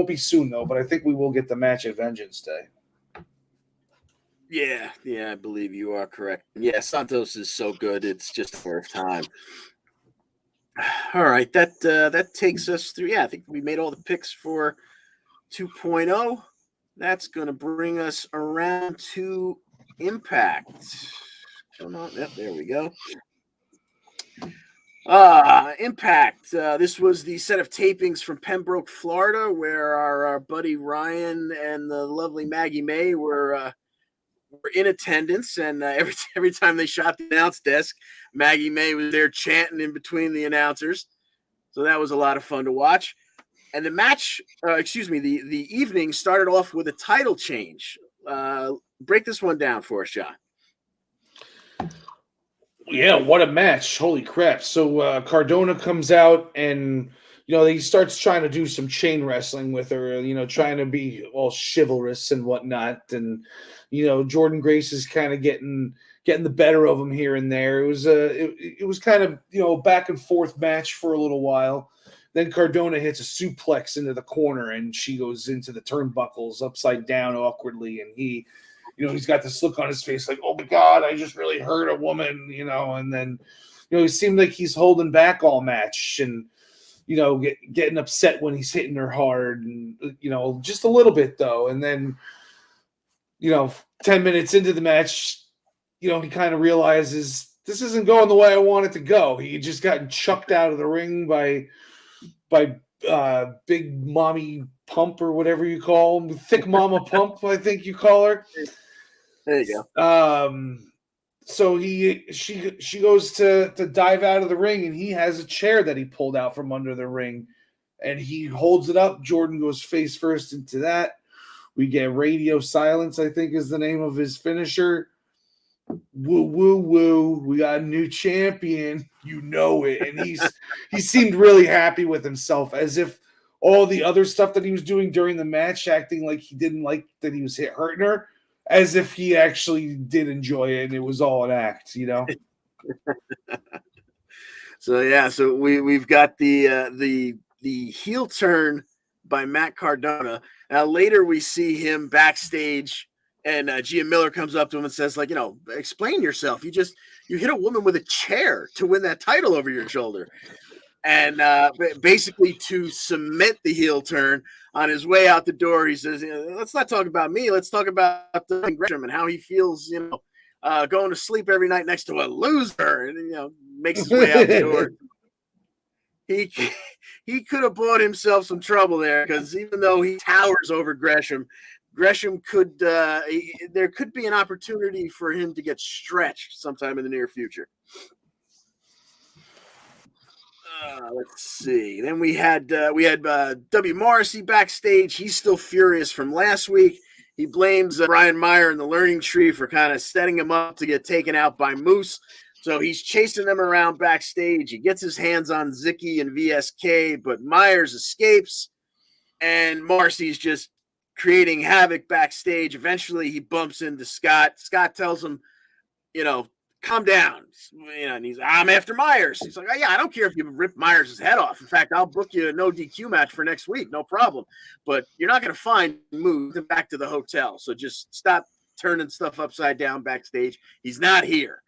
be soon though, but I think we will get the match at Vengeance Day. Yeah, I believe you are correct. Yeah, Santos is so good; it's just worth time. All right, that takes us through. Yeah, I think we made all the picks for 2.0. That's going to bring us around to Impact. Come on, yep, there we go. Impact. This was the set of tapings from Pembroke, Florida, where our buddy Ryan and the lovely Maggie May were in attendance, and every time they shot the announce desk, Maggie May was there chanting in between the announcers. So that was a lot of fun to watch. And the match, the evening started off with a title change. Break this one down for us, John. Yeah, what a match. Holy crap. So Cardona comes out and, you know, he starts trying to do some chain wrestling with her, you know, trying to be all chivalrous and whatnot. And, you know, Jordan Grace is kind of getting the better of him here and there. It was kind of, you know, back and forth match for a little while. Then Cardona hits a suplex into the corner and she goes into the turnbuckles upside down awkwardly. And he's got this look on his face like, oh my God, I just really hurt a woman, you know. And then, you know, he seemed like he's holding back all match and, you know, getting upset when he's hitting her hard and, you know, just a little bit though. And then, you know, 10 minutes into the match, you know, he kind of realizes this isn't going the way I want it to go. He had just gotten chucked out of the ring by Big Mommy Pump or whatever you call him. Thick Mama Pump, I think you call her. There you go. So she goes to dive out of the ring, and he has a chair that he pulled out from under the ring, and he holds it up. Jordan goes face first into that. We get radio silence, I think is the name of his finisher. Woo woo woo! We got a new champion. You know it, and he seemed really happy with himself, as if all the other stuff that he was doing during the match, acting like he didn't like that he was hurting her, as if he actually did enjoy it and it was all an act, you know. So we've got the heel turn by Matt Cardona. Now later we see him backstage, and Gia Miller comes up to him and says, like, you know, explain yourself. You hit a woman with a chair to win that title over your shoulder. And basically to cement the heel turn, on his way out the door, he says, let's not talk about me. Let's talk about Gresham and how he feels, going to sleep every night next to a loser. And, makes his way out the door. He could have bought himself some trouble there, because even though he towers over Gresham could there could be an opportunity for him to get stretched sometime in the near future. Let's see. Then we had W. Morrissey backstage. He's still furious from last week. He blames Brian Meyer and the Learning Tree for kind of setting him up to get taken out by Moose. So he's chasing them around backstage. He gets his hands on Zicky and VSK, but Myers escapes, and Morrissey's just creating havoc backstage. Eventually, he bumps into Scott. Scott tells him, calm down. And he's, I'm after Myers. He's like, oh, yeah, I don't care if you rip Myers' head off. In fact, I'll book you a no DQ match for next week. No problem. But you're not going to find Moose back to the hotel. So just stop turning stuff upside down backstage. He's not here.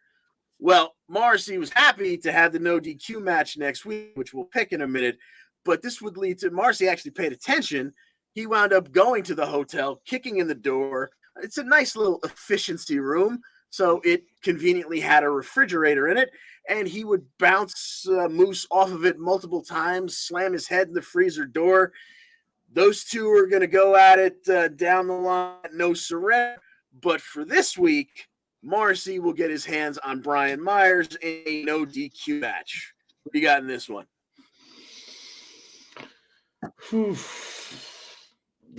Well, Morrissey was happy to have the no DQ match next week, which we'll pick in a minute. But this would lead to Morrissey actually paid attention. He wound up going to the hotel, kicking in the door. It's a nice little efficiency room. So it conveniently had a refrigerator in it, and he would bounce Moose off of it multiple times, slam his head in the freezer door. Those two are going to go at it down the line, no surrender. But for this week, Morrissey will get his hands on Brian Myers in a no DQ match. What do you got in this one?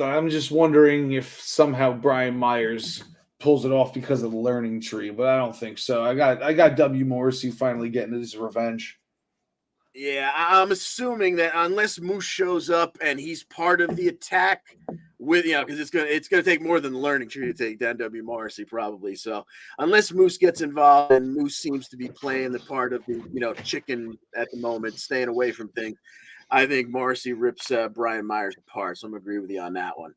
I'm just wondering if somehow Brian Myers pulls it off because of the Learning Tree, but I don't think so. I got W. Morrissey finally getting his revenge. Yeah, I'm assuming that unless Moose shows up and he's part of the attack with, because it's gonna take more than the Learning Tree to take down W. Morrissey probably. So unless Moose gets involved, and Moose seems to be playing the part of the chicken at the moment, staying away from things, I think Morrissey rips Brian Myers apart. So I'm gonna agree with you on that one.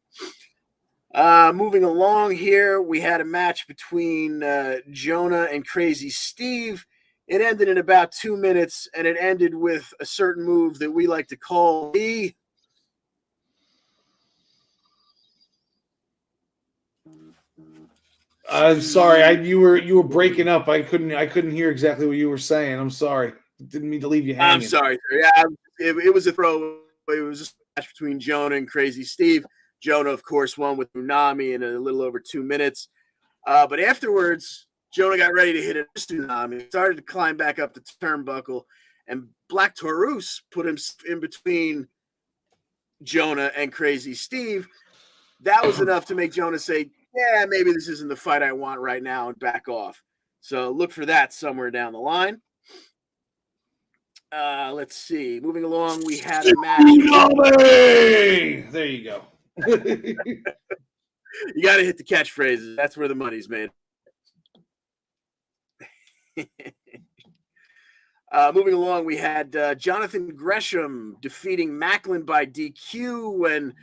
Moving along here, we had a match between Jonah and Crazy Steve. It ended in about 2 minutes, and it ended with a certain move that we like to call the... I'm sorry, you were breaking up. I couldn't hear exactly what you were saying. I'm sorry. Didn't mean to leave you hanging. I'm sorry. Yeah, it was a throw. It was a match between Jonah and Crazy Steve. Jonah, of course, won with Tsunami in a little over 2 minutes. But afterwards, Jonah got ready to hit a Tsunami. Started to climb back up the turnbuckle, and Black Taurus put him in between Jonah and Crazy Steve. That was enough to make Jonah say, yeah, maybe this isn't the fight I want right now, and back off. So look for that somewhere down the line. Let's see. Moving along, we had a match. There you go. You got to hit the catchphrases. That's where the money's made. Moving along, we had Jonathan Gresham defeating Macklin by DQ when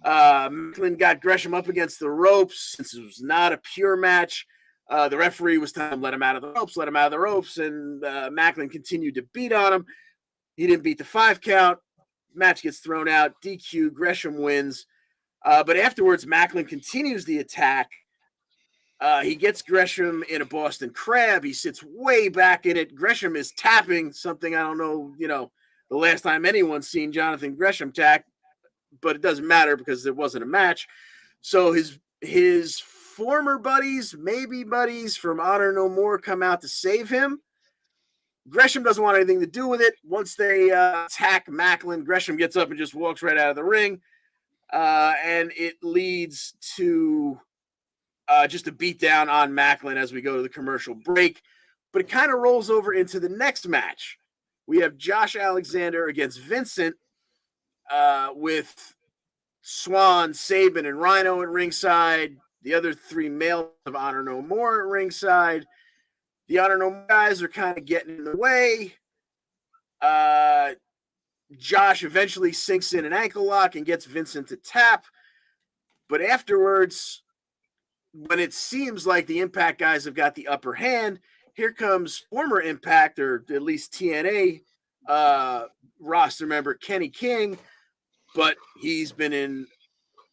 Macklin got Gresham up against the ropes. Since it was not a pure match, the referee was telling him, let him out of the ropes, and Macklin continued to beat on him. He didn't beat the 5 count. Match gets thrown out. DQ. Gresham wins. But afterwards, Macklin continues the attack. He gets Gresham in a Boston Crab. He sits way back in it. Gresham is tapping something I don't know, the last time anyone's seen Jonathan Gresham tap, but it doesn't matter because there wasn't a match. So his former buddies, maybe buddies from Honor No More, come out to save him. Gresham doesn't want anything to do with it. Once they attack Macklin, Gresham gets up and just walks right out of the ring. And it leads to just a beat down on Macklin as we go to the commercial break. But it kind of rolls over into the next match. We have Josh Alexander against Vincent with Swan, Sabin, and Rhino at ringside. The other 3 males of Honor No More at ringside. The Honor No More guys are kind of getting in the way. Josh eventually sinks in an ankle lock and gets Vincent to tap. But afterwards, when it seems like the Impact guys have got the upper hand, here comes former Impact, or at least TNA roster member Kenny King, but he's been in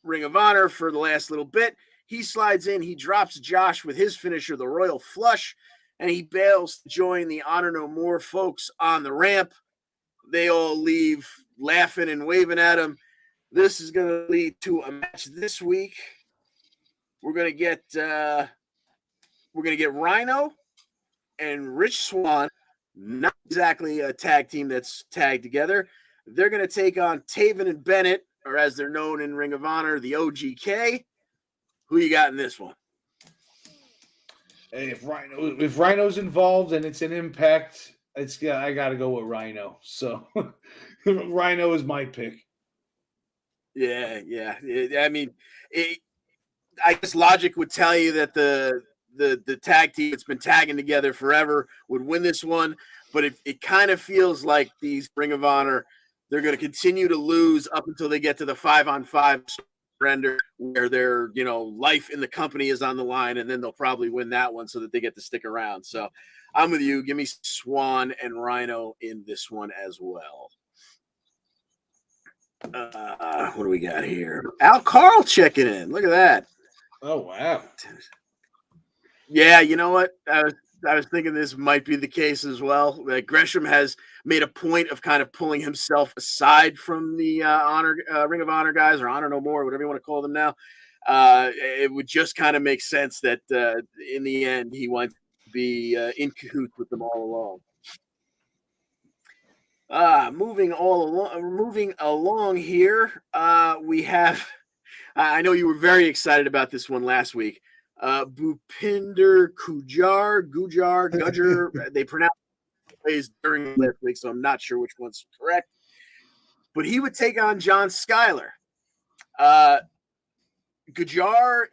Ring of Honor for the last little bit. He slides in, he drops Josh with his finisher, the Royal Flush, and he bails to join the Honor No More folks on the ramp. They all leave laughing and waving at him. This is going to lead to a match this week. We're going to get Rhino and Rich Swann, not exactly a tag team that's tagged together. They're going to take on Taven and Bennett, or as they're known in Ring of Honor, the OGK. Who you got in this one? Hey, if Rhino's involved and it's an Impact, I got to go with Rhino. So Rhino is my pick. Yeah. I mean, I guess logic would tell you that the tag team that's been tagging together forever would win this one, but it kind of feels like these Ring of Honor, they're going to continue to lose up until they get to the 5-on-5 surrender, where their life in the company is on the line, and then they'll probably win that one so that they get to stick around. So I'm with you. Give me Swan and Rhino in this one as well. What do we got here? Karl checking in. Look at that. Oh wow. Yeah, you know what? I was thinking this might be the case as well. Like Gresham has made a point of kind of pulling himself aside from the Ring of Honor guys, or Honor No More, whatever you want to call them now. It would just kind of make sense that in the end he wants to be in cahoots with them all along. Moving along here, we have. I know you were very excited about this one last week. Bhupinder Gujar. They pronounced plays during last week, so I'm not sure which one's correct. But he would take on John Skyler. Gujar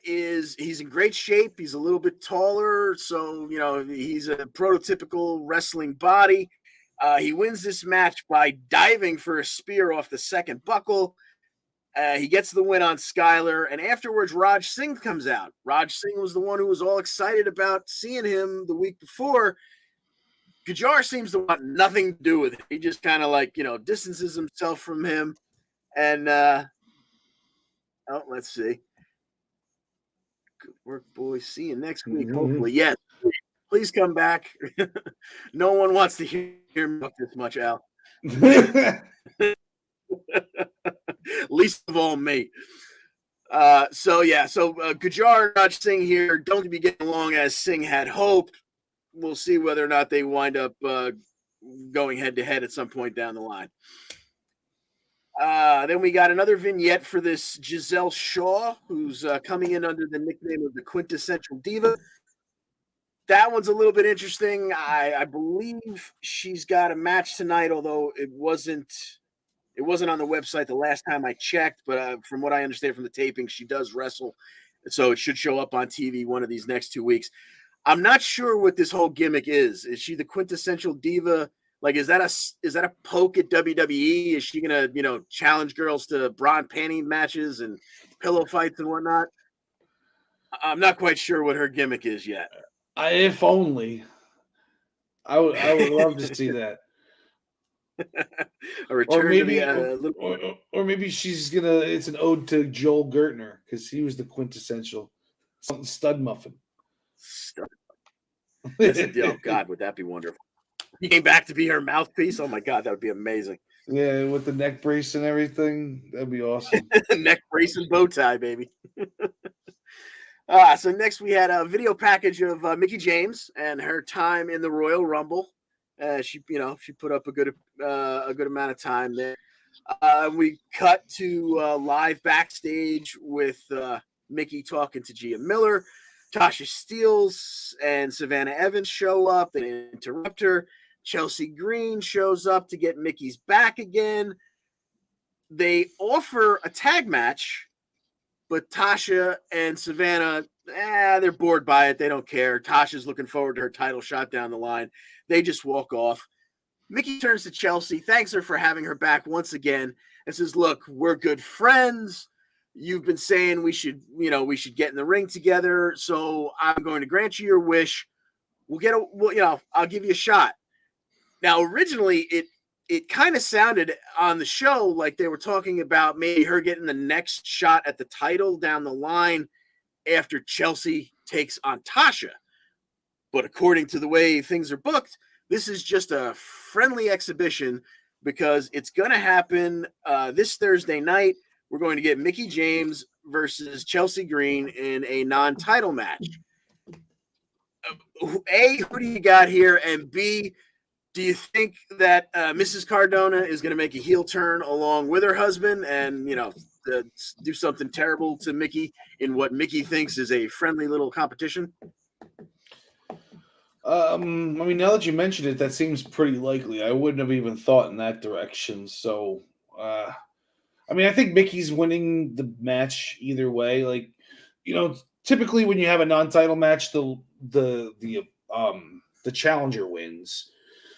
he's in great shape. He's a little bit taller, so he's a prototypical wrestling body. He wins this match by diving for a spear off the second buckle. He gets the win on Skyler, and afterwards, Raj Singh comes out. Raj Singh was the one who was all excited about seeing him the week before. Gujar seems to want nothing to do with it. He just kind of distances himself from him. And, let's see. Good work, boys. See you next week, hopefully. Yes, please come back. No one wants to hear me talk this much, Al. Least of all me. So Gujar and Raj Singh here don't be getting along as Singh had hoped. We'll see whether or not they wind up going head to head at some point down the line. Then we got another vignette for this Giselle Shaw, who's coming in under the nickname of the Quintessential Diva. That one's a little bit interesting. I believe she's got a match tonight, although it wasn't on the website the last time I checked, but from what I understand from the taping, she does wrestle. So it should show up on TV one of these next 2 weeks. I'm not sure what this whole gimmick is. Is she the quintessential diva? Like, is that a poke at WWE? Is she going to, challenge girls to bra and panty matches and pillow fights and whatnot? I'm not quite sure what her gimmick is yet. If only. I would love to see that. A return or maybe she's gonna. It's an ode to Joel Gertner because he was the quintessential stud muffin. Oh God, would that be wonderful? He came back to be her mouthpiece. Oh my God, that would be amazing. Yeah, with the neck brace and everything, that'd be awesome. Neck brace and bow tie, baby. So next we had a video package of Mickie James and her time in the Royal Rumble. She put up a good amount of time there. We cut to live backstage with Mickie talking to Gia Miller. Tasha Steelz and Savannah Evans show up and interrupt her. Chelsea Green shows up to get Mickey's back again. They offer a tag match, but Tasha and Savannah, they're bored by it. They don't care. Tasha's looking forward to her title shot down the line. They just walk off. Mickie turns to Chelsea, thanks her for having her back once again, and says, "Look, we're good friends. You've been saying we should get in the ring together. So I'm going to grant you your wish. I'll give you a shot." Now, originally, it kind of sounded on the show like they were talking about maybe her getting the next shot at the title down the line after Chelsea takes on Tasha. But according to the way things are booked, this is just a friendly exhibition because it's going to happen this Thursday night. We're going to get Mickie James versus Chelsea Green in a non-title match. A, who do you got here? And B, do you think that Mrs. Cardona is going to make a heel turn along with her husband and, do something terrible to Mickie in what Mickie thinks is a friendly little competition? I mean, now that you mention it, that seems pretty likely. I wouldn't have even thought in that direction. So, I mean, I think Mickey's winning the match either way. Like, typically when you have a non-title match, the challenger wins.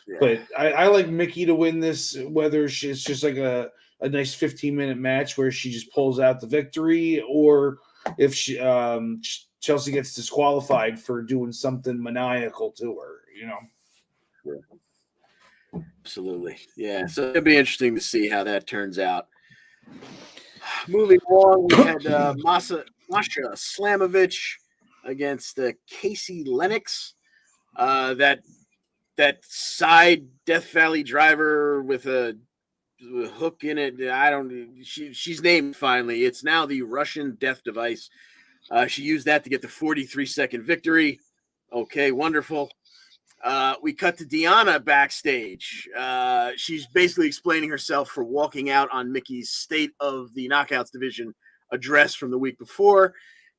Yeah. But I like Mickie to win this, whether it's just like a nice 15-minute match where she just pulls out the victory, or if Chelsea gets disqualified for doing something maniacal to her, Yeah. Absolutely. Yeah. So it'll be interesting to see how that turns out. Moving on, we had Masha Slamovich against Casey Lennox. That side Death Valley driver with a hook in it. She's named finally. It's now the Russian Death Device. She used that to get the 43-second victory. Okay, wonderful. We cut to Deanna backstage. She's basically explaining herself for walking out on Mickey's State of the Knockouts division address from the week before.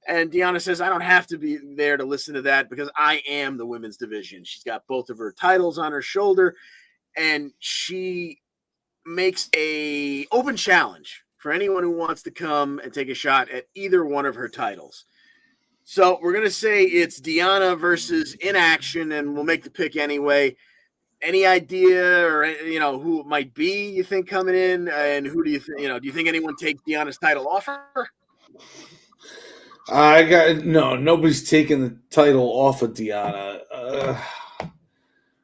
And Deanna says, I don't have to be there to listen to that because I am the women's division. She's got both of her titles on her shoulder, and she makes a open challenge for anyone who wants to come and take a shot at either one of her titles. So we're going to say it's Deanna versus Inaction, and we'll make the pick anyway. Any idea or, who it might be you think coming in? And who do you think, do you think anyone takes Deanna's title off her? Nobody's taking the title off of Deanna.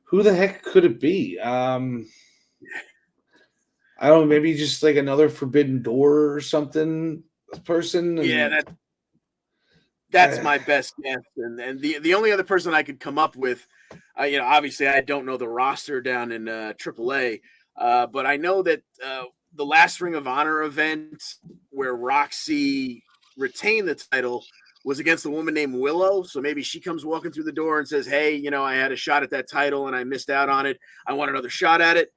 Who the heck could it be? I don't know, maybe just like another Forbidden Door or something person. Yeah, that's my best guess. And the only other person I could come up with, obviously I don't know the roster down in AAA, but I know that the last Ring of Honor event where Roxy retained the title was against a woman named Willow. So maybe she comes walking through the door and says, hey, I had a shot at that title and I missed out on it. I want another shot at it.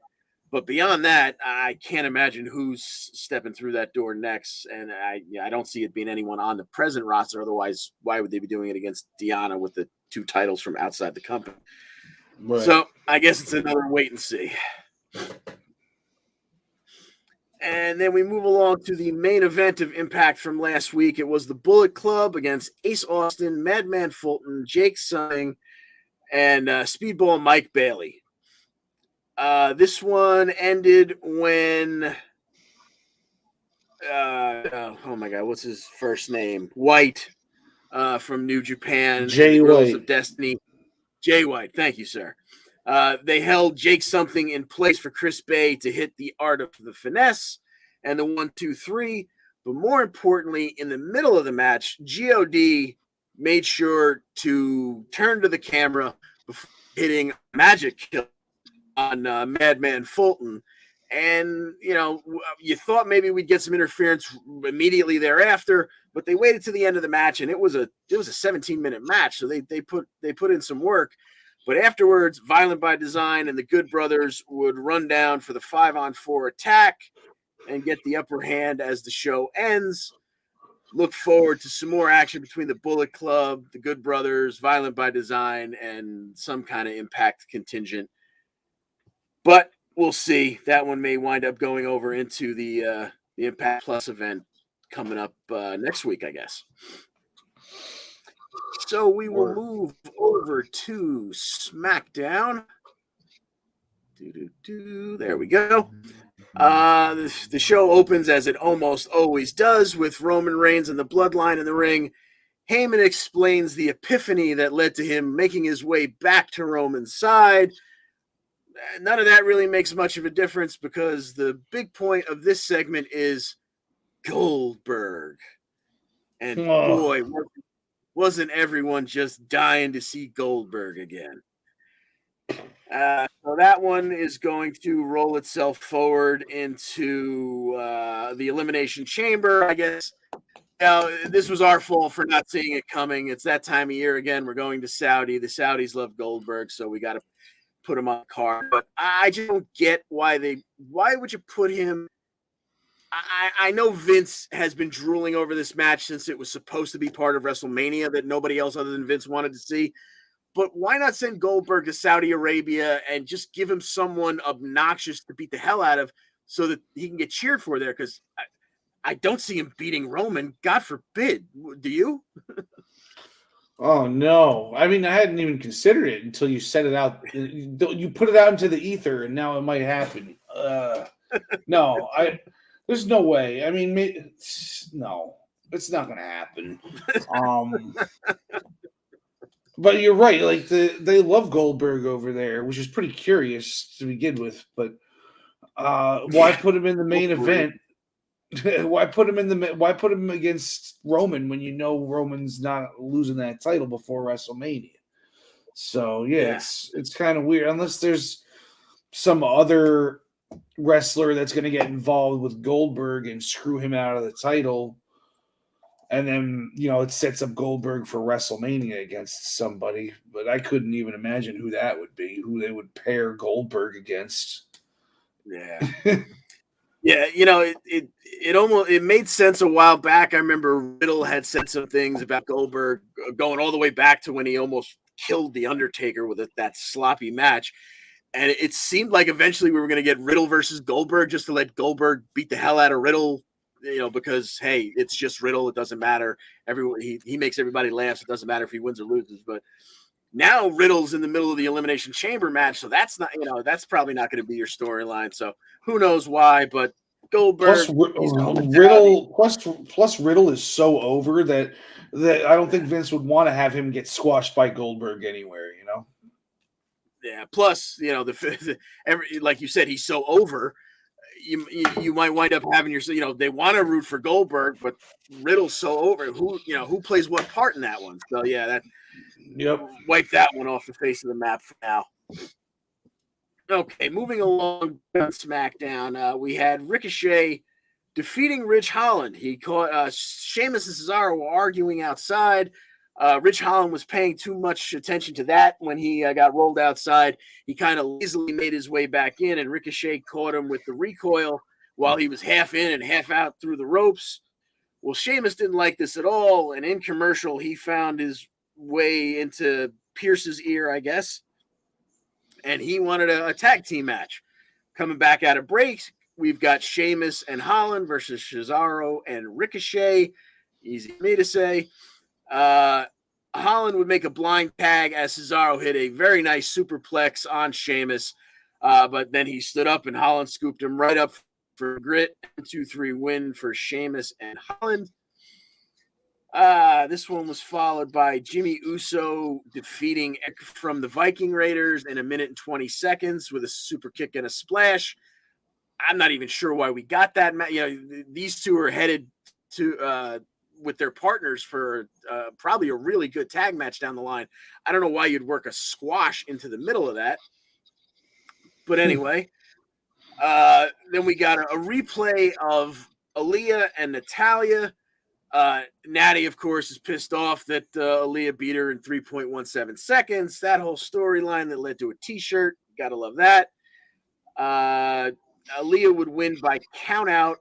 But beyond that, I can't imagine who's stepping through that door next. And I don't see it being anyone on the present roster. Otherwise, why would they be doing it against Deanna with the two titles from outside the company? Right. So I guess it's another wait and see. And then we move along to the main event of Impact from last week. It was the Bullet Club against Ace Austin, Madman Fulton, Jake Sung, and Speedball Mike Bailey. This one ended when, oh my God, what's his first name? White from New Japan. Jay White of Destiny. Jay White, thank you, sir. They held Jake something in place for Chris Bay to hit the Art of the Finesse and the 1-2-3. But more importantly, in the middle of the match, God made sure to turn to the camera before hitting a magic kill on Madman Fulton. And, you thought maybe we'd get some interference immediately thereafter, but they waited to the end of the match, and it was a 17-minute match. So they put in some work. But afterwards, Violent by Design and the Good Brothers would run down for the 5-on-4 attack and get the upper hand as the show ends. Look forward to some more action between the Bullet Club, the Good Brothers, Violent by Design, and some kind of Impact contingent. But we'll see. That one may wind up going over into the Impact Plus event coming up next week, I guess. So we will move over to SmackDown. There we go. The show opens as it almost always does with Roman Reigns and the Bloodline in the ring. Heyman explains the epiphany that led to him making his way back to Roman's side. none of that really makes much of a difference because the big point of this segment is Goldberg. And boy, wasn't everyone just dying to see Goldberg again. So that one is going to roll itself forward into the Elimination Chamber, I guess. Now, this was our fault for not seeing it coming. It's that time of year again. We're going to Saudi. The Saudis love Goldberg, so we got to put him on the card. But I just don't get why would you put him? I know Vince has been drooling over this match since it was supposed to be part of WrestleMania that nobody else other than Vince wanted to see. But why not send Goldberg to Saudi Arabia and just give him someone obnoxious to beat the hell out of so that he can get cheered for there? Because I don't see him beating Roman. God forbid. Do you? Oh, no. I mean, I hadn't even considered it until you set it out. You put it out into the ether, and now it might happen. No, there's no way. I mean, no, it's not going to happen. But you're right. Like they love Goldberg over there, which is pretty curious to begin with. But why put him in the main event? Why put him against Roman when you know Roman's not losing that title before WrestleMania? So yeah. It's kind of weird unless there's some other wrestler that's going to get involved with Goldberg and screw him out of the title. And then, it sets up Goldberg for WrestleMania against somebody. But I couldn't even imagine who that would be, who they would pair Goldberg against. Yeah. Yeah, it made sense a while back. I remember Riddle had said some things about Goldberg going all the way back to when he almost killed The Undertaker with that sloppy match. And it seemed like eventually we were going to get Riddle versus Goldberg just to let Goldberg beat the hell out of Riddle. Because hey, it's just Riddle. It doesn't matter. He makes everybody laugh. It doesn't matter if he wins or loses. But now Riddle's in the middle of the Elimination Chamber match, so that's not, that's probably not going to be your storyline. So who knows why? But Goldberg, plus Riddle is so over that I don't think Vince would want to have him get squashed by Goldberg anywhere. Yeah. Plus, like you said, he's so over. You might wind up having they want to root for Goldberg, but Riddle's so over. Who plays what part in that one? So yeah, wipe that one off the face of the map for now. Okay, moving along on SmackDown, we had Ricochet defeating Ridge Holland. He caught Sheamus and Cesaro were arguing outside. Ridge Holland was paying too much attention to that when he got rolled outside. He kind of easily made his way back in, and Ricochet caught him with the recoil while he was half in and half out through the ropes. Well, Sheamus didn't like this at all, and in commercial, he found his way into Pierce's ear, I guess, and he wanted a tag team match. Coming back out of breaks, we've got Sheamus and Holland versus Cesaro and Ricochet. Easy for me to say. Holland would make a blind tag as Cesaro hit a very nice superplex on Sheamus, but then he stood up and Holland scooped him right up for grit. 2-3 win for Sheamus and Holland. This one was followed by Jimmy Uso defeating Ek from the Viking Raiders in 1 minute and 20 seconds with a super kick and a splash. I'm not even sure why we got that. These two are headed to with their partners for probably a really good tag match down the line. I don't know why you'd work a squash into the middle of that. But anyway, then we got a replay of Aaliyah and Natalya. Natty, of course, is pissed off that Aaliyah beat her in 3.17 seconds. That whole storyline that led to a T-shirt. Gotta love that. Aaliyah would win by count out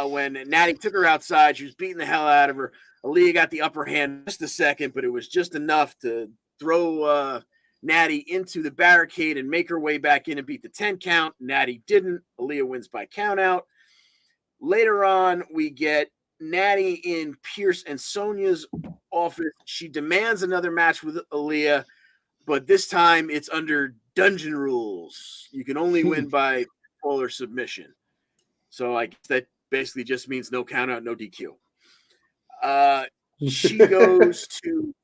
when Natty took her outside. She was beating the hell out of her. Aaliyah got the upper hand just a second, but it was just enough to throw Natty into the barricade and make her way back in and beat the 10 count. Natty didn't. Aaliyah wins by count out. Later on, we get Natty in Pierce and Sonya's office. She demands another match with Aaliyah, but this time it's under dungeon rules. You can only win by polar submission. So I guess that basically just means no count out, no DQ. She goes to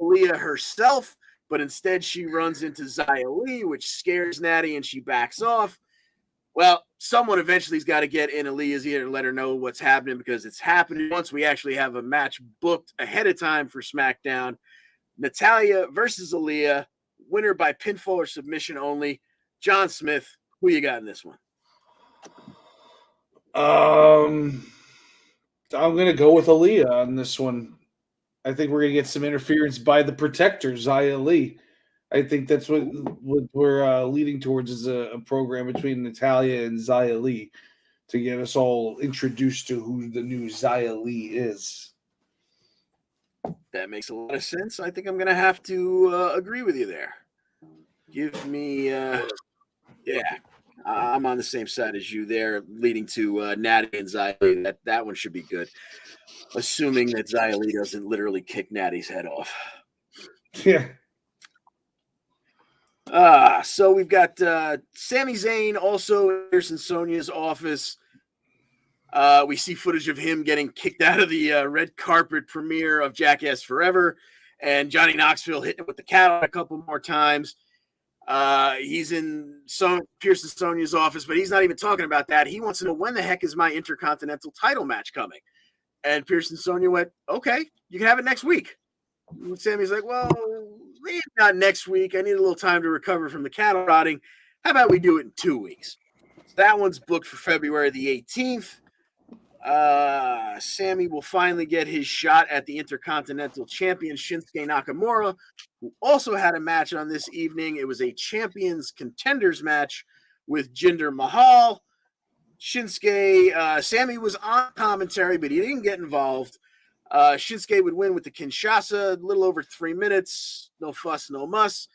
Aaliyah herself. but instead she runs into Xia Li, which scares Natty, and she backs off. Well, someone eventually's got to get in Aaliyah's ear and let her know what's happening, because it's happening once we actually have a match booked ahead of time for SmackDown. Natalya versus Aaliyah, winner by pinfall or submission only. John Smith, who you got in this one? I'm going to go with Aaliyah on this one. I think we're going to get some interference by the protector, Xia Li. I think that's what we're leading towards, is a program between Natalya and Xia Li to get us all introduced to who the new Xia Li is. That makes a lot of sense. I think I'm going to have to agree with you there. Give me, I'm on the same side as you there, leading to Natty and Xia Li. That one should be good, assuming that Xia Li doesn't literally kick Natty's head off. Yeah. So we've got Sami Zayn also in Pearson Sonia's office. We see footage of him getting kicked out of the red carpet premiere of Jackass Forever, and Johnny Knoxville hitting him with the cat a couple more times. He's in Pearson Sonia's office, but he's not even talking about that. He wants to know, when the heck is my Intercontinental title match coming? And Pearson Sonia went, okay, you can have it next week. And Sammy's like, well, maybe not next week. I need a little time to recover from the cattle prodding. How about we do it in 2 weeks? So that one's booked for February the 18th. Sammy will finally get his shot at the Intercontinental Champion Shinsuke Nakamura, who also had a match on this evening. It was a Champions Contenders match with Jinder Mahal. Sammy was on commentary, but he didn't get involved. Shinsuke would win with the Kinshasa, a little over 3 minutes. No fuss, no muss.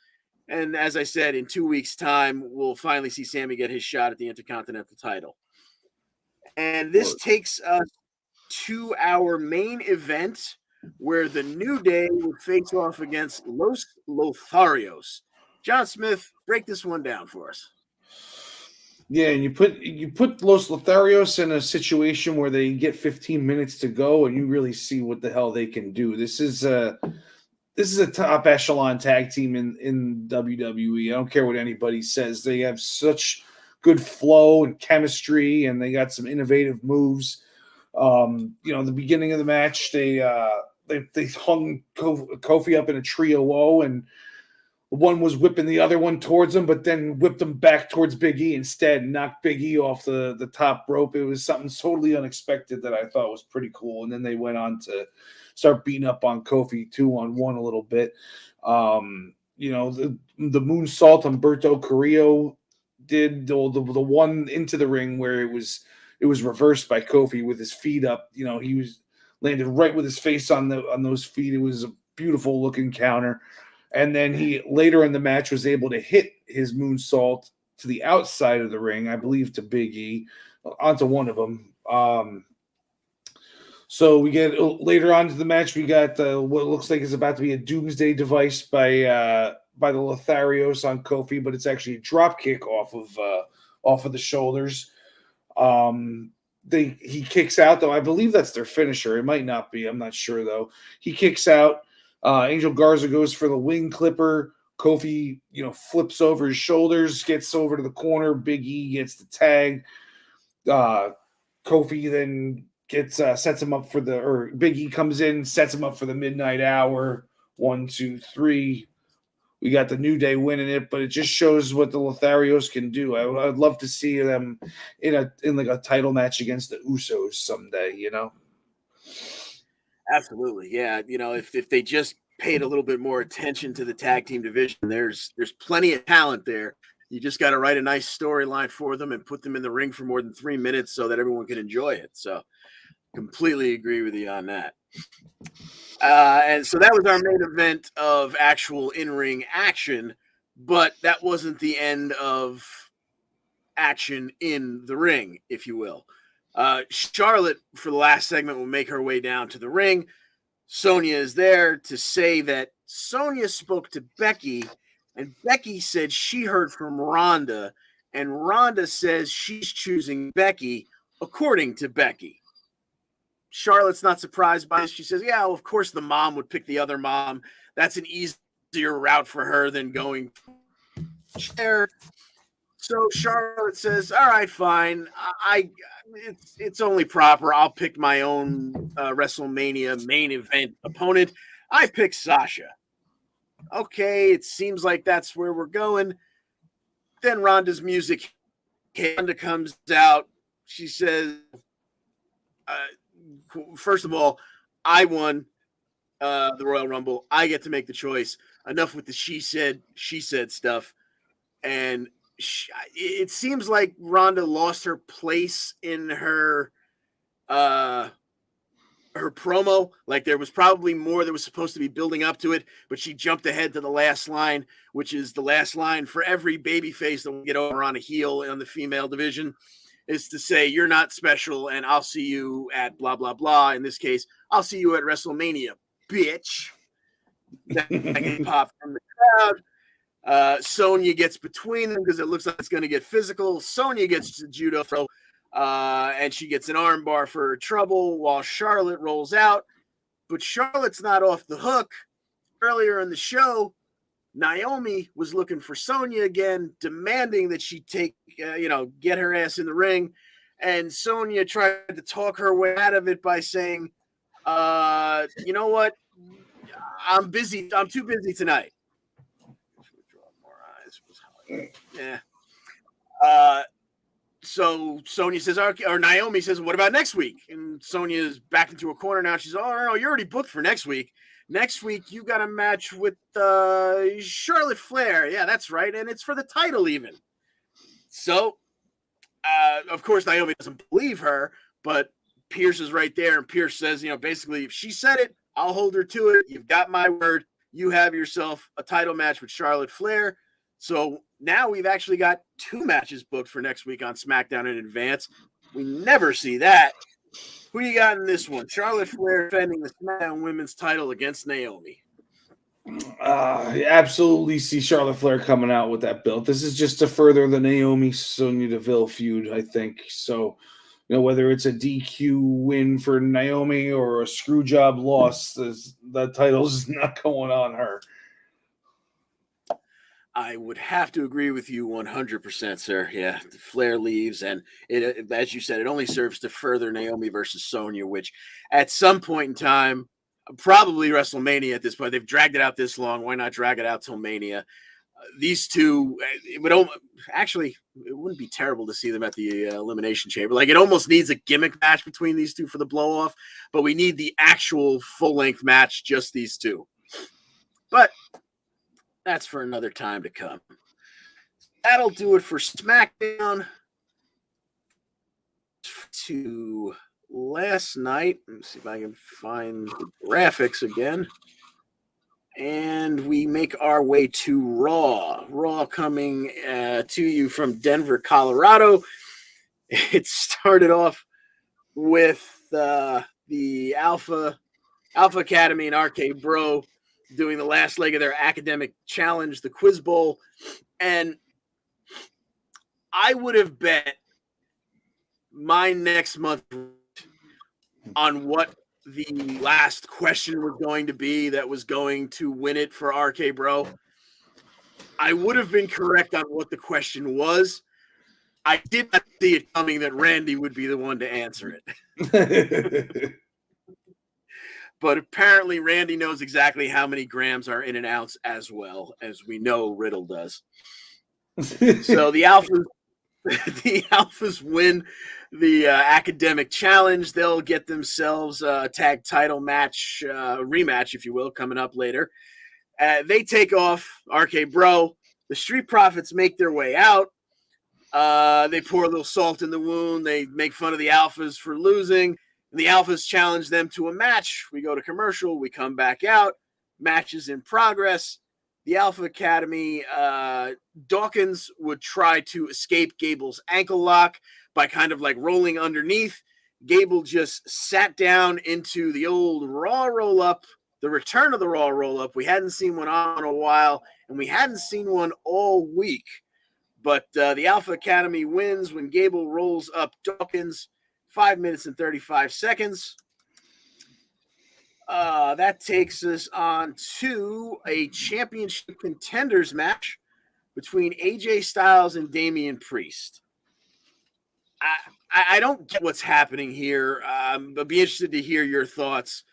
And as I said, in 2 weeks' time, we'll finally see Sammy get his shot at the Intercontinental title. And this takes us to our main event, where the New Day would face off against Los Lotharios. John Smith, break this one down for us. Yeah, and you put Los Lotharios in a situation where they get 15 minutes to go, and you really see what the hell they can do. This is a top echelon tag team in WWE. I don't care what anybody says. They have such good flow and chemistry, and they got some innovative moves. The beginning of the match, they hung Kofi up in a trio O, and one was whipping the other one towards him, but then whipped him back towards Big E instead, and knocked Big E off the top rope. It was something totally unexpected that I thought was pretty cool. And then they went on to start beating up on Kofi 2-on-1 a little bit. The moonsault Humberto Carrillo did the one into the ring where it was reversed by Kofi with his feet up. He was landed right with his face on those feet. It was a beautiful looking counter. And then he later in the match was able to hit his moonsault to the outside of the ring, I believe to Big E, onto one of them. So we get later on to the match, we got what looks like is about to be a doomsday device by the Lotharios on Kofi, but it's actually a drop kick off of the shoulders. He kicks out, though. I believe that's their finisher. It might not be. I'm not sure, though. He kicks out. Angel Garza goes for the wing clipper. Kofi, flips over his shoulders, gets over to the corner. Big E gets the tag. Kofi then sets him up Big E comes in, sets him up for the midnight hour. 1, 2, 3. We got the New Day winning it, but it just shows what the Lotharios can do. I'd love to see them in like a title match against the Usos someday. Absolutely, yeah. If they just paid a little bit more attention to the tag team division, there's plenty of talent there. You just got to write a nice storyline for them and put them in the ring for more than 3 minutes so that everyone can enjoy it. So, completely agree with you on that. And so that was our main event of actual in-ring action, but that wasn't the end of action in the ring, if you will. Charlotte, for the last segment, will make her way down to the ring. Sonya is there to say that Sonya spoke to Becky, and Becky said she heard from Ronda, and Ronda says she's choosing Becky, according to Becky. Charlotte's not surprised by this. She says, yeah, well, of course the mom would pick the other mom. That's an easy easier route for her than going chair. So Charlotte says, "All right, fine. It's only proper. I'll pick my own WrestleMania main event opponent. I pick Sasha. Okay, it seems like that's where we're going." Then Ronda's music. Ronda comes out. She says, "First of all, I won the Royal Rumble. I get to make the choice. Enough with the she said stuff." And it seems like Ronda lost her place in her promo. Like there was probably more that was supposed to be building up to it, but she jumped ahead to the last line, which is the last line for every babyface that will get over on a heel in the female division, is to say, "You're not special, and I'll see you at blah, blah, blah." In this case, "I'll see you at WrestleMania, bitch." Second pop from the crowd. Sonya gets between them because it looks like it's going to get physical. Sonya gets the judo throw, and she gets an armbar for her trouble while Charlotte rolls out. But Charlotte's not off the hook. Earlier in the show, Naomi was looking for Sonya again, demanding that she get her ass in the ring. And Sonya tried to talk her way out of it by saying, "You know what? I'm busy. I'm too busy tonight." Yeah. So Sonya says, or Naomi says, "What about next week?" And Sonya's back into a corner now. She's, "Oh, no, you're already booked for next week. Next week, you got a match with Charlotte Flair." "Yeah, that's right. And it's for the title even." So, of course, Naomi doesn't believe her, but Pierce is right there. And Pierce says, basically, if she said it, I'll hold her to it. You've got my word. You have yourself a title match with Charlotte Flair. So now we've actually got 2 matches booked for next week on SmackDown in advance. We never see that. Who you got in this one? Charlotte Flair defending the SmackDown Women's title against Naomi. I absolutely see Charlotte Flair coming out with that belt. This is just to further the Naomi Sonya Deville feud, I think. So, whether it's a DQ win for Naomi or a screw job loss, the title's not going on her. I would have to agree with you 100%, sir. Yeah, Flair leaves, and it, as you said, it only serves to further Naomi versus Sonya, which at some point in time, probably WrestleMania at this point, they've dragged it out this long. Why not drag it out till Mania? These two, it wouldn't be terrible to see them at the Elimination Chamber. Like, it almost needs a gimmick match between these two for the blow-off, but we need the actual full-length match, just these two. But that's for another time to come. That'll do it for SmackDown. To last night, let me see if I can find the graphics again. And we make our way to Raw. Raw coming to you from Denver, Colorado. It started off with the Alpha Academy and RK Bro doing the last leg of their academic challenge, the Quiz Bowl. And I would have bet my next month on what the last question was going to be that was going to win it for RK Bro. I would have been correct on what the question was. I did not see it coming that Randy would be the one to answer it. But apparently Randy knows exactly how many grams are in and outs as well, as we know Riddle does. So the Alphas win the academic challenge. They'll get themselves a tag title match, rematch, if you will, coming up later. They take off RK Bro. The Street Profits make their way out. They pour a little salt in the wound. They make fun of the Alphas for losing. The Alphas challenge them to a match. We go to commercial. We come back out. Match is in progress. The Alpha Academy, Dawkins would try to escape Gable's ankle lock by kind of like rolling underneath. Gable just sat down into the old Raw roll-up, the return of the Raw roll-up. We hadn't seen one on in a while, and we hadn't seen one all week. But the Alpha Academy wins when Gable rolls up Dawkins. 5 minutes and 35 seconds. That takes us on to a championship contenders match between AJ Styles and Damian Priest. I don't get what's happening here. I'd be interested to hear your thoughts.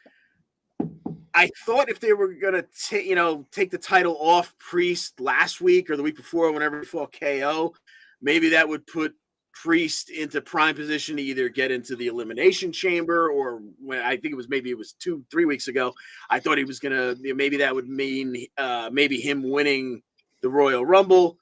I thought if they were going to take the title off Priest last week or the week before, whenever he fought KO, maybe that would put Priest into prime position to either get into the Elimination Chamber, or when I think it was 2-3 weeks ago, I thought he was going to, maybe that would mean maybe him winning the Royal Rumble.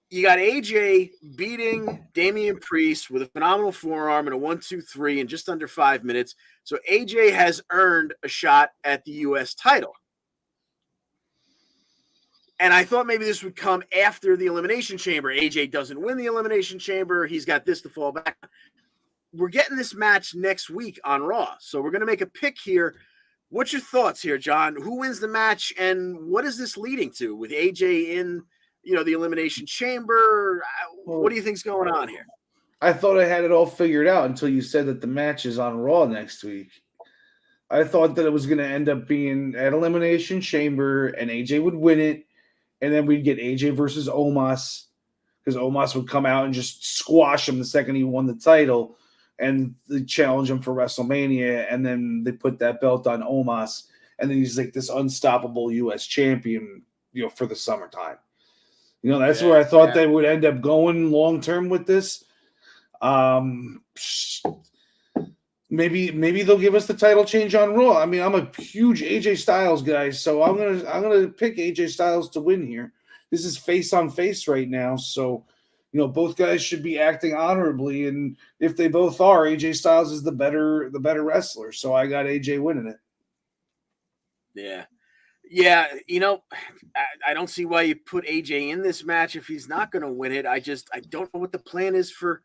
You got AJ beating Damian Priest with a phenomenal forearm and a 1-2-3 in just under 5 minutes. So AJ has earned a shot at the U.S. title. And I thought maybe this would come after the Elimination Chamber. AJ doesn't win the Elimination Chamber. He's got this to fall back on. We're getting this match next week on Raw. So we're going to make a pick here. What's your thoughts here, John? Who wins the match, and what is this leading to with AJ in the Elimination Chamber? What do you think's going on here? I thought I had it all figured out until you said that the match is on Raw next week. I thought that it was going to end up being at Elimination Chamber and AJ would win it, and then we'd get AJ versus Omos, because Omos would come out and just squash him the second he won the title, and they challenge him for WrestleMania, and then they put that belt on Omos, and then he's like this unstoppable U.S. champion, for the summertime. That's where I thought they would end up going long term with this. Maybe they'll give us the title change on Raw. I mean, I'm a huge AJ Styles guy, so I'm gonna pick AJ Styles to win here. This is face on face right now, so both guys should be acting honorably, and if they both are, AJ Styles is the better wrestler. So I got AJ winning it. Yeah, I don't see why you put AJ in this match if he's not going to win it. I don't know what the plan is for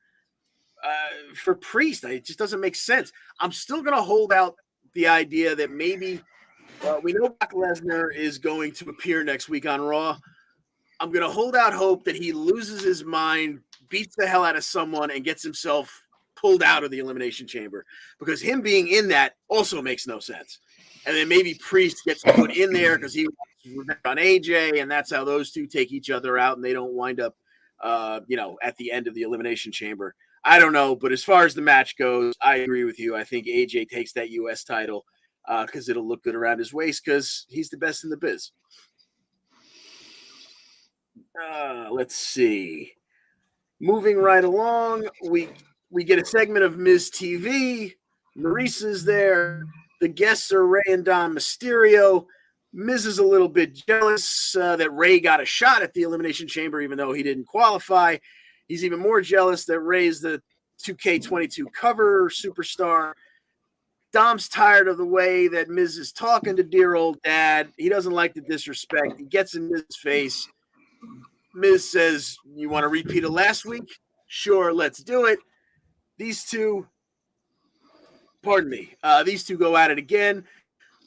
Priest. It just doesn't make sense. I'm still going to hold out the idea that maybe we know Brock Lesnar is going to appear next week on Raw. I'm going to hold out hope that he loses his mind, beats the hell out of someone, and gets himself pulled out of the Elimination Chamber, because him being in that also makes no sense. And then maybe Priest gets put in there because he wants revenge on AJ, and that's how those two take each other out, and they don't wind up, at the end of the Elimination Chamber. I don't know, but as far as the match goes, I agree with you. I think AJ takes that U.S. title because it'll look good around his waist because he's the best in the biz. Let's see. Moving right along, we get a segment of Miz TV. Maurice is there. The guests are Rey and Dom Mysterio. Miz is a little bit jealous that Rey got a shot at the Elimination Chamber, even though he didn't qualify. He's even more jealous that Rey's the 2K22 cover superstar. Dom's tired of the way that Miz is talking to dear old dad. He doesn't like the disrespect. He gets in Miz's face. Miz says, "You want to repeat it last week? Sure, let's do it." These two go at it again.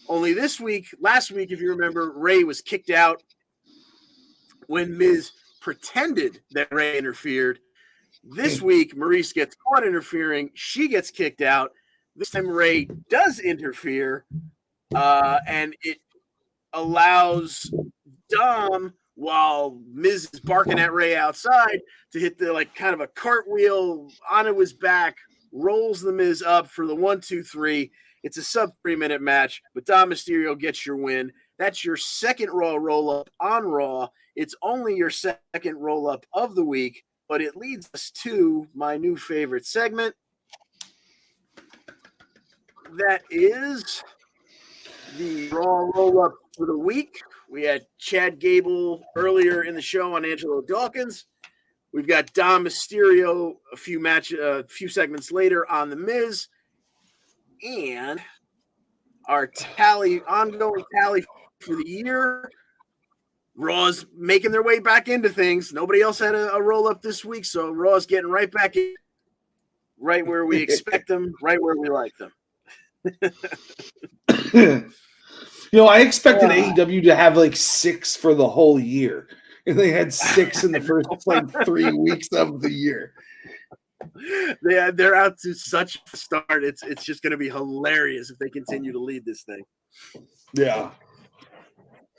Only last week, if you remember, Rey was kicked out when Miz pretended that Rey interfered. This week, Maurice gets caught interfering. She gets kicked out. This time, Rey does interfere, and it allows Dom, while Miz is barking at Rey outside, to hit the kind of a cartwheel onto his back, rolls the Miz up for the 1-2-3. It's a sub 3-minute match, but Dom Mysterio gets your win. That's your second Raw roll-up on Raw. It's only your second roll-up of the week, but it leads us to my new favorite segment. That is the Raw roll-up for the week. We had Chad Gable earlier in the show on Angelo Dawkins. We've got Dom Mysterio a few segments later on The Miz. And our ongoing tally for the year. Raw's making their way back into things. Nobody else had a roll-up this week, so Raw's getting right back in, right where we expect them, right where we like them. I expected AEW to have 6 for the whole year. And they had 6 in the first 3 weeks of the year. They're out to such a start. It's just going to be hilarious if they continue to lead this thing. Yeah.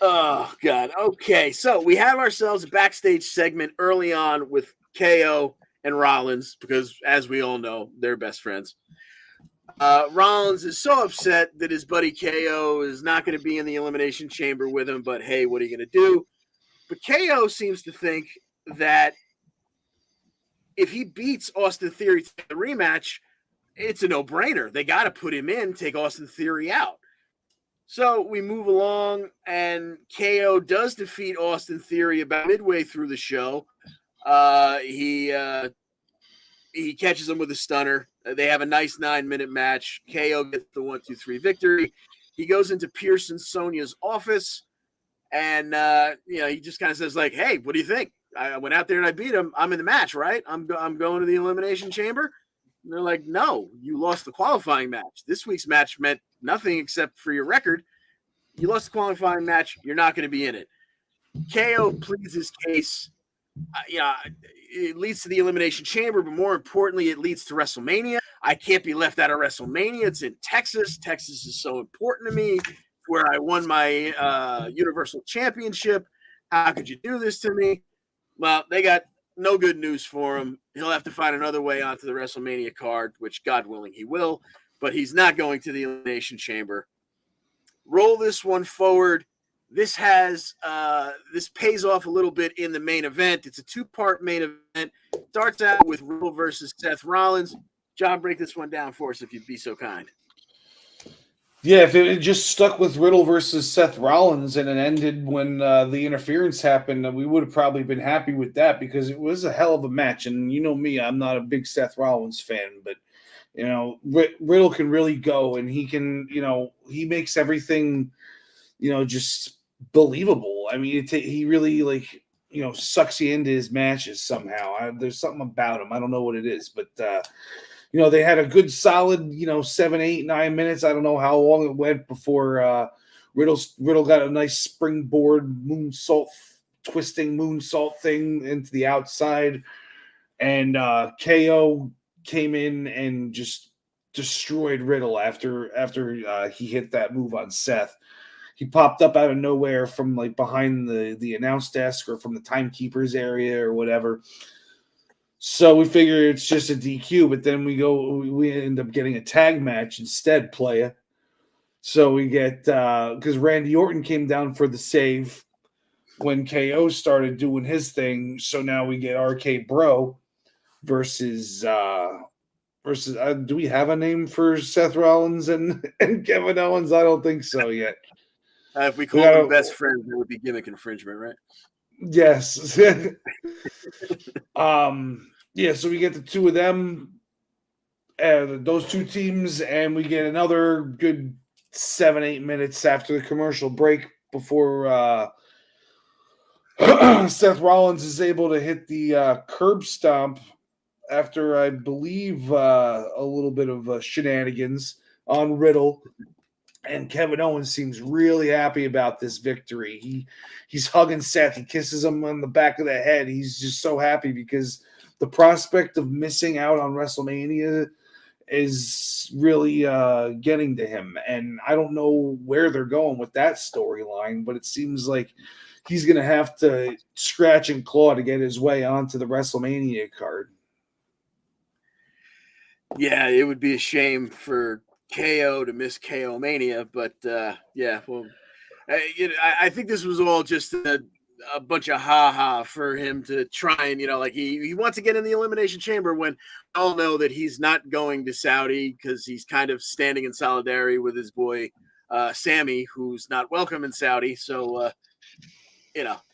Oh God. Okay, so we have ourselves a backstage segment early on with KO and Rollins because, as we all know, they're best friends. Rollins is so upset that his buddy KO is not going to be in the Elimination Chamber with him, but hey, what are you going to do? But KO seems to think that if he beats Austin Theory to the rematch, it's a no-brainer. They got to put him in, take Austin Theory out. So we move along, and KO does defeat Austin Theory about midway through the show. He catches him with a stunner. They have a nice 9-minute match. KO gets the 1-2-3 victory. He goes into Pierce and Sonya's office, and he just kind of says like, "Hey, what do you think? I went out there and I beat him. I'm in the match, right? I'm going to the Elimination Chamber." And they're like, "No, you lost the qualifying match. This week's match meant nothing except for your record. You lost the qualifying match. You're not going to be in it." KO pleads his case. It leads to the Elimination Chamber, but more importantly, it leads to WrestleMania. I can't be left out of WrestleMania. It's in Texas. Texas is so important to me. It's where I won my Universal Championship. How could you do this to me? Well, they got no good news for him. He'll have to find another way onto the WrestleMania card, which, God willing, he will. But he's not going to the Elimination Chamber. Roll this one forward. This pays off a little bit in the main event. It's a 2-part main event. Starts out with Riddle versus Seth Rollins. John, break this one down for us if you'd be so kind. Yeah, if it had just stuck with Riddle versus Seth Rollins and it ended when the interference happened, we would have probably been happy with that because it was a hell of a match. And you know me, I'm not a big Seth Rollins fan, but Riddle can really go, and he can, he makes everything, just believable. I mean, he really sucks you into his matches somehow. There's something about him. I don't know what it is, but they had a good solid, 7, 8, 9 minutes. I don't know how long it went before Riddle got a nice springboard twisting moonsault thing into the outside, and KO came in and just destroyed Riddle after he hit that move on Seth. He popped up out of nowhere from behind the announce desk or from the timekeeper's area or whatever. So we figure it's just a DQ, but then we end up getting a tag match instead, playa. So we get because Randy Orton came down for the save when KO started doing his thing. So now we get RK Bro versus do we have a name for Seth Rollins and Kevin Owens? I don't think so yet. If we call them best friends, it would be gimmick infringement, right? Yes. Yeah, so we get the two of them, those two teams, and we get another good 7, 8 minutes after the commercial break before Seth Rollins is able to hit the curb stomp after, I believe, a little bit of shenanigans on Riddle. And Kevin Owens seems really happy about this victory. He's hugging Seth. He kisses him on the back of the head. He's just so happy because the prospect of missing out on WrestleMania is really getting to him. And I don't know where they're going with that storyline, but it seems like he's going to have to scratch and claw to get his way onto the WrestleMania card. Yeah, it would be a shame for KO to miss KO Mania, but I think this was all just a bunch of ha-ha for him to try and, he wants to get in the Elimination Chamber when we all know that he's not going to Saudi because he's kind of standing in solidarity with his boy Sammy, who's not welcome in Saudi. So,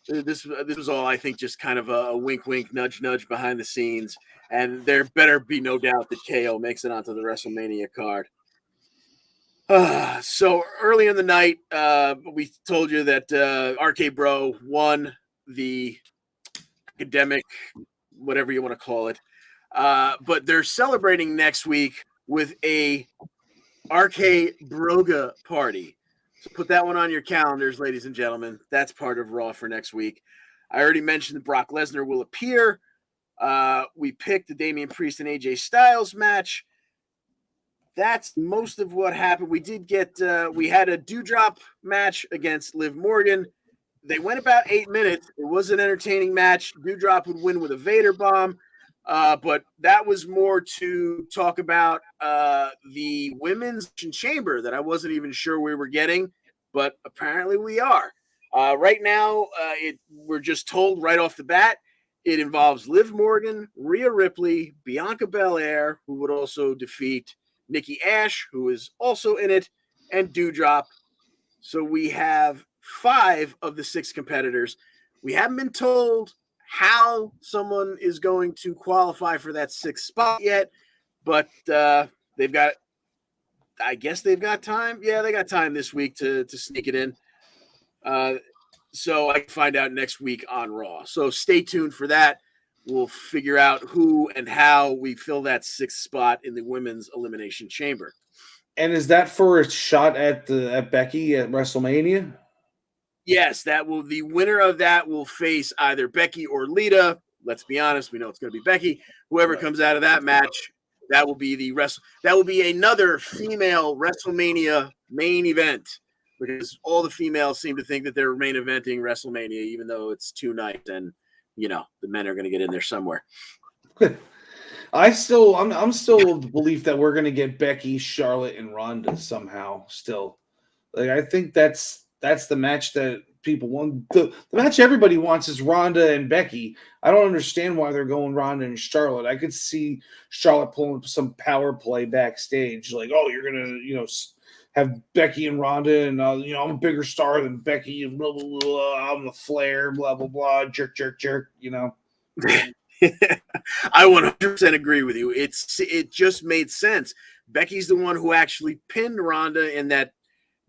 this was all, I think, just kind of a wink, nudge behind the scenes. And there better be no doubt that KO makes it onto the WrestleMania card. So early in the night, we told you that RK Bro won the academic, whatever you want to call it. But they're celebrating next week with a RK Broga party. So put that one on your calendars, ladies and gentlemen. That's part of Raw for next week. I already mentioned that Brock Lesnar will appear. We picked the Damian Priest and AJ Styles match. That's most of what happened. We did get we had a Doudrop match against Liv Morgan. They went about 8 minutes. It was an entertaining match. Doudrop would win with a Vader bomb. But that was more to talk about the women's chamber that I wasn't even sure we were getting, but apparently we are. Right now, we're just told right off the bat, it involves Liv Morgan, Rhea Ripley, Bianca Belair, who would also defeat Nikki Ash, who is also in it, and Doudrop. So we have 5 of the 6 competitors. We haven't been told how someone is going to qualify for that 6th spot yet, but they've got, I guess they've got time. Yeah, they got time this week to sneak it in. So I can find out next week on Raw. So stay tuned for that. We'll figure out who and how we fill that 6th spot in the women's elimination chamber. And is that for a shot at Becky at WrestleMania? Yes, the winner of that will face either Becky or Lita. Let's be honest, we know it's going to be Becky. Whoever comes out of that match, that will be another female WrestleMania main event, because all the females seem to think that they're main eventing WrestleMania, even though it's 2 nights and the men are going to get in there somewhere. I'm still of the belief that we're going to get Becky, Charlotte, and Ronda somehow. Still, I think that's the match that people want. The match everybody wants is Ronda and Becky. I don't understand why they're going Ronda and Charlotte. I could see Charlotte pulling up some power play backstage, like, oh, you're gonna have Becky and Ronda, and I'm a bigger star than Becky, and blah blah blah. I'm the Flair, blah blah blah, jerk jerk jerk. I 100% agree with you. It just made sense. Becky's the one who actually pinned Ronda in that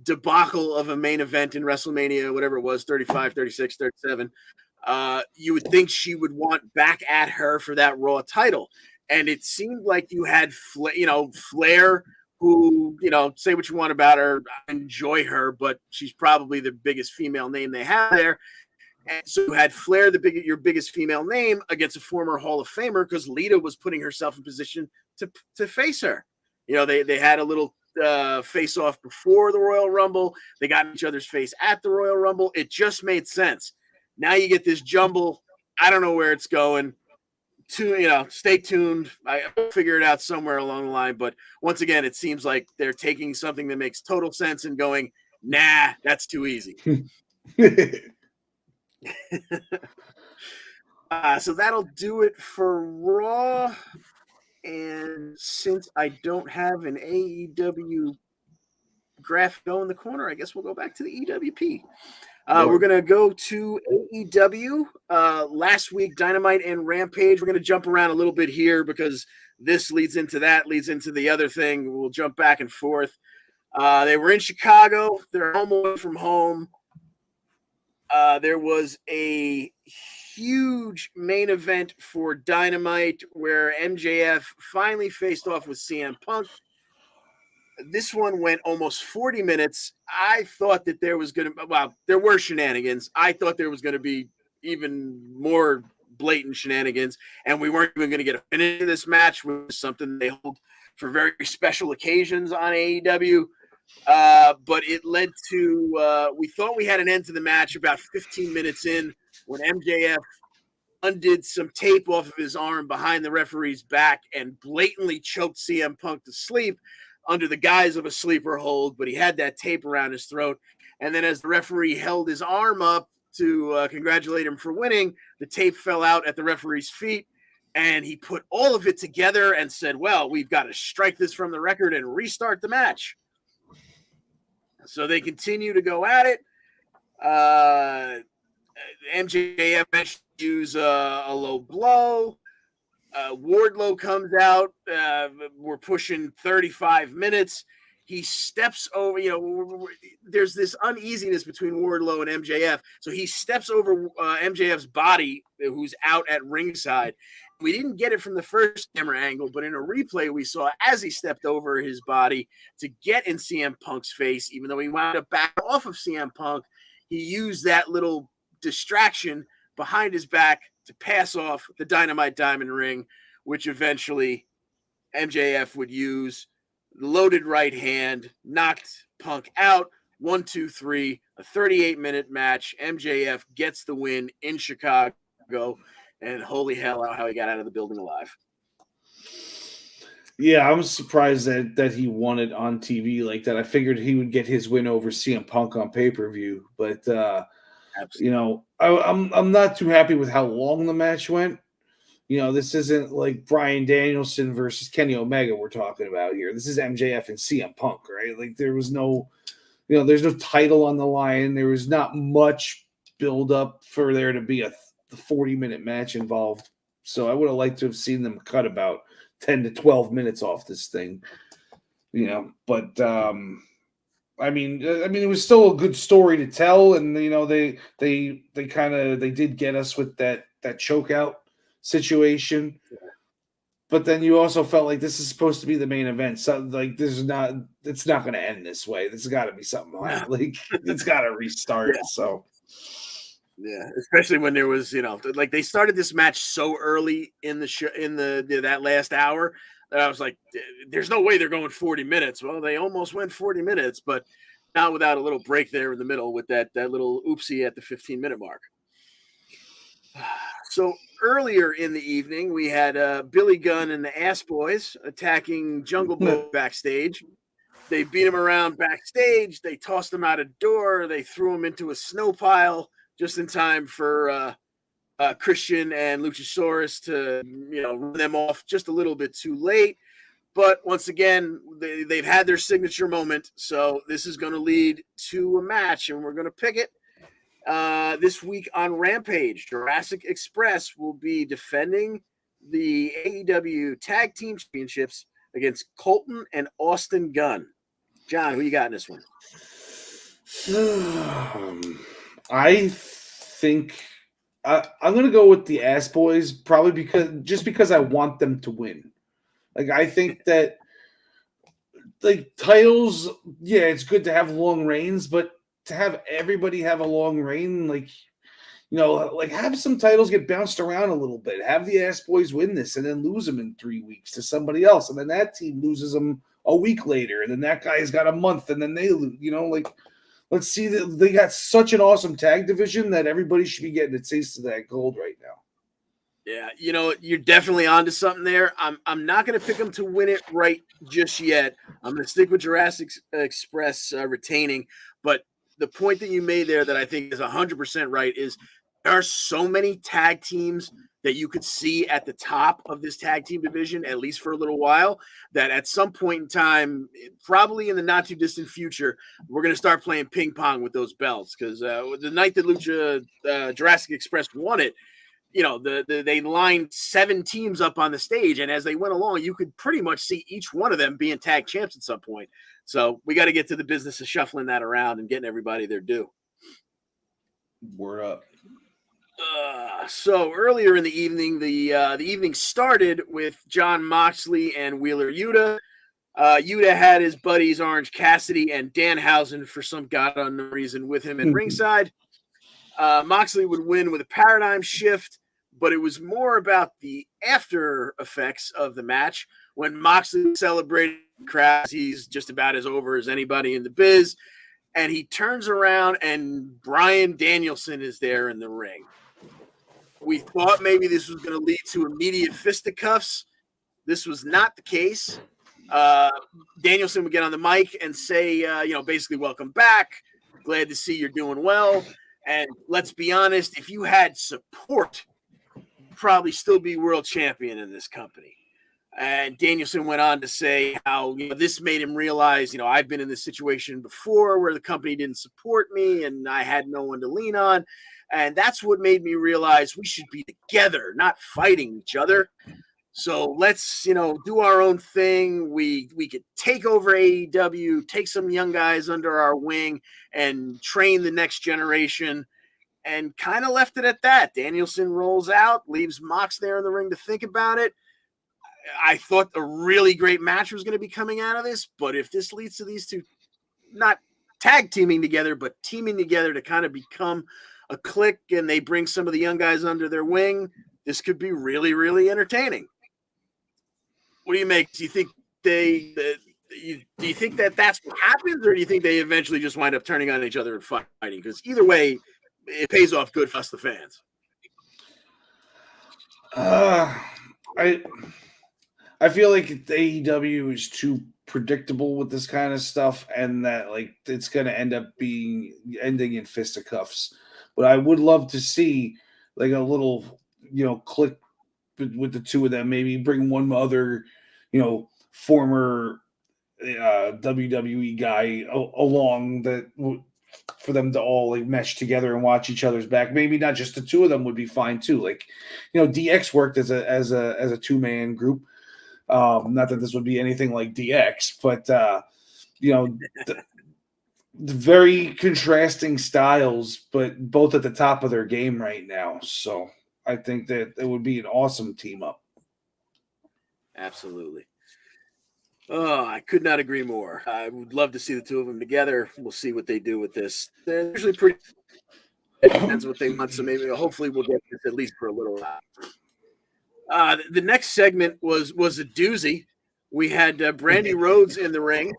debacle of a main event in WrestleMania, whatever it was, 35, 36, 37. You would think she would want back at her for that Raw title. And it seemed like you had Flair, who, say what you want about her, I enjoy her, but she's probably the biggest female name they have there. And so you had Flair, your biggest female name, against a former Hall of Famer, because Lita was putting herself in position to face her. They had a little face off before the Royal Rumble. They got in each other's face at the Royal Rumble. It just made sense. Now you get this jumble. I don't know where it's going. Stay tuned. I'll figure it out somewhere along the line. But once again, it seems like they're taking something that makes total sense and going, nah, that's too easy. So that'll do it for Raw. And since I don't have an AEW graphic in the corner, I guess we'll go back to the EWP. We're going to go to AEW. Last week, Dynamite and Rampage. We're going to jump around a little bit here because this leads into that, leads into the other thing. We'll jump back and forth. They were in Chicago. They're home away from home. There was a huge main event for Dynamite where MJF finally faced off with CM Punk. This one went almost 40 minutes. I thought that there were shenanigans. I thought there was going to be even more blatant shenanigans, and we weren't even going to get a finish to this match, which is something they hold for very special occasions on AEW. But it led to we thought we had an end to the match about 15 minutes in when MJF undid some tape off of his arm behind the referee's back and blatantly choked CM Punk to sleep under the guise of a sleeper hold, but he had that tape around his throat. And then as the referee held his arm up to congratulate him for winning, the tape fell out at the referee's feet, and he put all of it together and said, well, we've got to strike this from the record and restart the match. So they continue to go at it. MJF use a low blow. Wardlow comes out. We're pushing 35 minutes. He steps over. There's this uneasiness between Wardlow and MJF. So he steps over MJF's body, who's out at ringside. We didn't get it from the first camera angle, but in a replay we saw as he stepped over his body to get in CM Punk's face, even though he wound up back off of CM Punk, he used that little distraction behind his back to pass off the Dynamite Diamond Ring, which eventually MJF would use. Loaded right hand, knocked Punk out. 1, 2, 3, a 38-minute match. MJF gets the win in Chicago, and holy hell, how he got out of the building alive. Yeah, I was surprised that he won it on TV like that. I figured he would get his win over CM Punk on pay-per-view, but I'm not too happy with how long the match went. This isn't like Bryan Danielson versus Kenny Omega we're talking about here. This is MJF and CM Punk, right? Like there was no, there's no title on the line. There was not much build up for there to be a 40-minute match involved. So I would have liked to have seen them cut about 10 to 12 minutes off this thing, but I mean, it was still a good story to tell. And, they did get us with that choke out situation, but then you also felt like this is supposed to be the main event. So like, it's not going to end this way. This has got to be something like it's got to restart. Yeah. So. Yeah, especially when there was, like they started this match so early in the show, that last hour, that I was like, there's no way they're going 40 minutes. Well, they almost went 40 minutes, but not without a little break there in the middle with that little oopsie at the 15-minute mark. So earlier in the evening, we had Billy Gunn and the Ass Boys attacking Jungle Boy backstage. They beat him around backstage. They tossed him out a door. They threw him into a snow pile just in time for Christian and Luchasaurus to, run them off just a little bit too late. But once again, they've had their signature moment. So this is going to lead to a match, and we're going to pick it. This week on Rampage, Jurassic Express will be defending the AEW Tag Team Championships against Colton and Austin Gunn. John, who you got in this one? I think I'm going to go with the Ass Boys, probably because I want them to win. Like, I think that, like, titles, yeah, it's good to have long reigns, but to have everybody have a long reign, like, have some titles get bounced around a little bit. Have the Ass Boys win this and then lose them in 3 weeks to somebody else, and then that team loses them a week later, and then that guy's got a month, and then they lose, Let's see that they got such an awesome tag division that everybody should be getting a taste of that gold right now. Yeah, you're definitely onto something there. I'm not going to pick them to win it right just yet. I'm going to stick with Jurassic Express retaining. But the point that you made there that I think is 100% right is there are so many tag teams that you could see at the top of this tag team division, at least for a little while, that at some point in time, probably in the not too distant future, we're going to start playing ping pong with those belts. Because the night that Jurassic Express won it, they lined 7 teams up on the stage, and as they went along, you could pretty much see each one of them being tag champs at some point. So we got to get to the business of shuffling that around and getting everybody their due. Word up. So earlier in the evening, the evening started with Jon Moxley and Wheeler Yuta. Yuta had his buddies Orange Cassidy and Danhausen for some god unknown reason with him at ringside. Moxley would win with a paradigm shift, but it was more about the after effects of the match when Moxley celebrated the crowd. He's just about as over as anybody in the biz. And he turns around and Bryan Danielson is there in the ring. We thought maybe this was going to lead to immediate fisticuffs. This was not the case. Danielson would get on the mic and say, basically, welcome back. Glad to see you're doing well. And let's be honest, if you had support, you'd probably still be world champion in this company. And Danielson went on to say how this made him realize, I've been in this situation before where the company didn't support me and I had no one to lean on. And that's what made me realize we should be together, not fighting each other. So let's, do our own thing. We could take over AEW, take some young guys under our wing and train the next generation, and kind of left it at that. Danielson rolls out, leaves Mox there in the ring to think about it. I thought a really great match was going to be coming out of this, but if this leads to these two not tag teaming together, but teaming together to kind of become a click and they bring some of the young guys under their wing, this could be really, really entertaining. What do you make? Do you think do you think that that's what happens, or do you think they eventually just wind up turning on each other and fighting? Because either way, it pays off good for us, the fans. I feel like AEW is too predictable with this kind of stuff, and that like it's going to end up ending in fisticuffs. But I would love to see like a little, click with the two of them. Maybe bring one other, former WWE guy along for them to all like mesh together and watch each other's back. Maybe not just the two of them would be fine too. Like, DX worked as a 2-man group. Not that this would be anything like DX, but the very contrasting styles, but both at the top of their game right now. So I think that it would be an awesome team up. Absolutely. Oh, I could not agree more. I would love to see the two of them together. We'll see what they do with this. They're usually pretty. It depends what they want. So hopefully, we'll get this at least for a little while. The next segment was a doozy. We had Brandy Rhodes in the ring.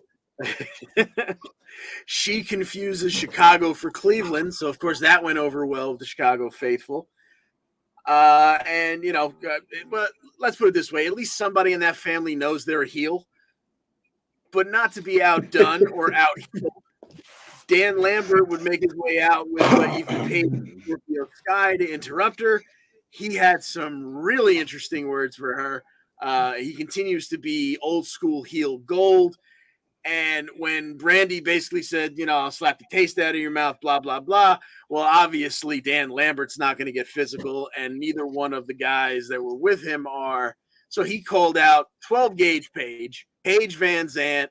She confuses Chicago for Cleveland, so of course that went over well with the Chicago faithful. But let's put it this way: at least somebody in that family knows they're a heel. But not to be outdone or out. Dan Lambert would make his way out with Ethan Page and Scorpio Sky to interrupt her. He had some really interesting words for her. He continues to be old school heel gold. And when Brandy basically said, I'll slap the taste out of your mouth, blah, blah, blah. Well, obviously, Dan Lambert's not going to get physical, and neither one of the guys that were with him are. So he called out 12-gauge Paige Van Zant.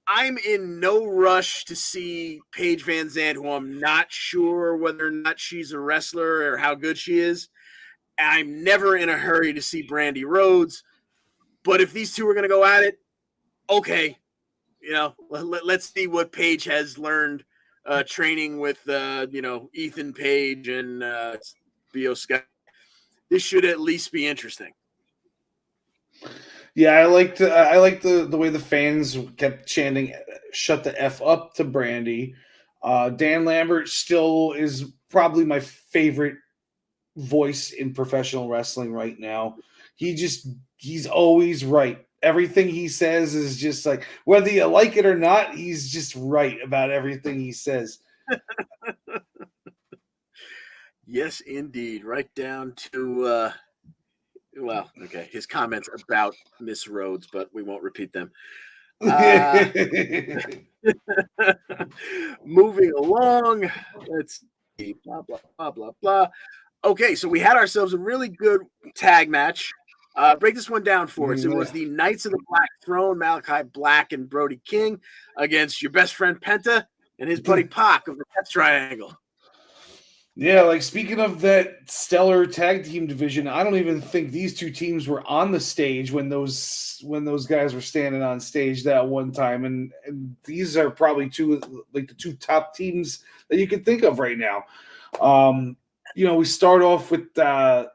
I'm in no rush to see Paige Van Zant, who I'm not sure whether or not she's a wrestler or how good she is. I'm never in a hurry to see Brandy Rhodes. But if these two are going to go at it, okay. Let's see what Paige has learned training with, Ethan Page and Bio Sky. This should at least be interesting. Yeah, I like the way the fans kept chanting "Shut the F up" to Brandy. Dan Lambert still is probably my favorite voice in professional wrestling right now. He's always right. Everything he says is just like, whether you like it or not, he's just right about everything he says. Yes, indeed. Right down to, his comments about Miss Rhodes, but we won't repeat them. Moving along, let's see, blah, blah, blah, blah, blah. Okay, so we had ourselves a really good tag match. Break this one down for us. It was the Knights of the Black Throne, Malachi Black and Brody King, against your best friend Penta and his buddy Pac of the Death Triangle. Yeah, like speaking of that stellar tag team division, I don't even think these two teams were on the stage when those guys were standing on stage that one time, and these are probably the two top teams that you could think of right now. We start off with of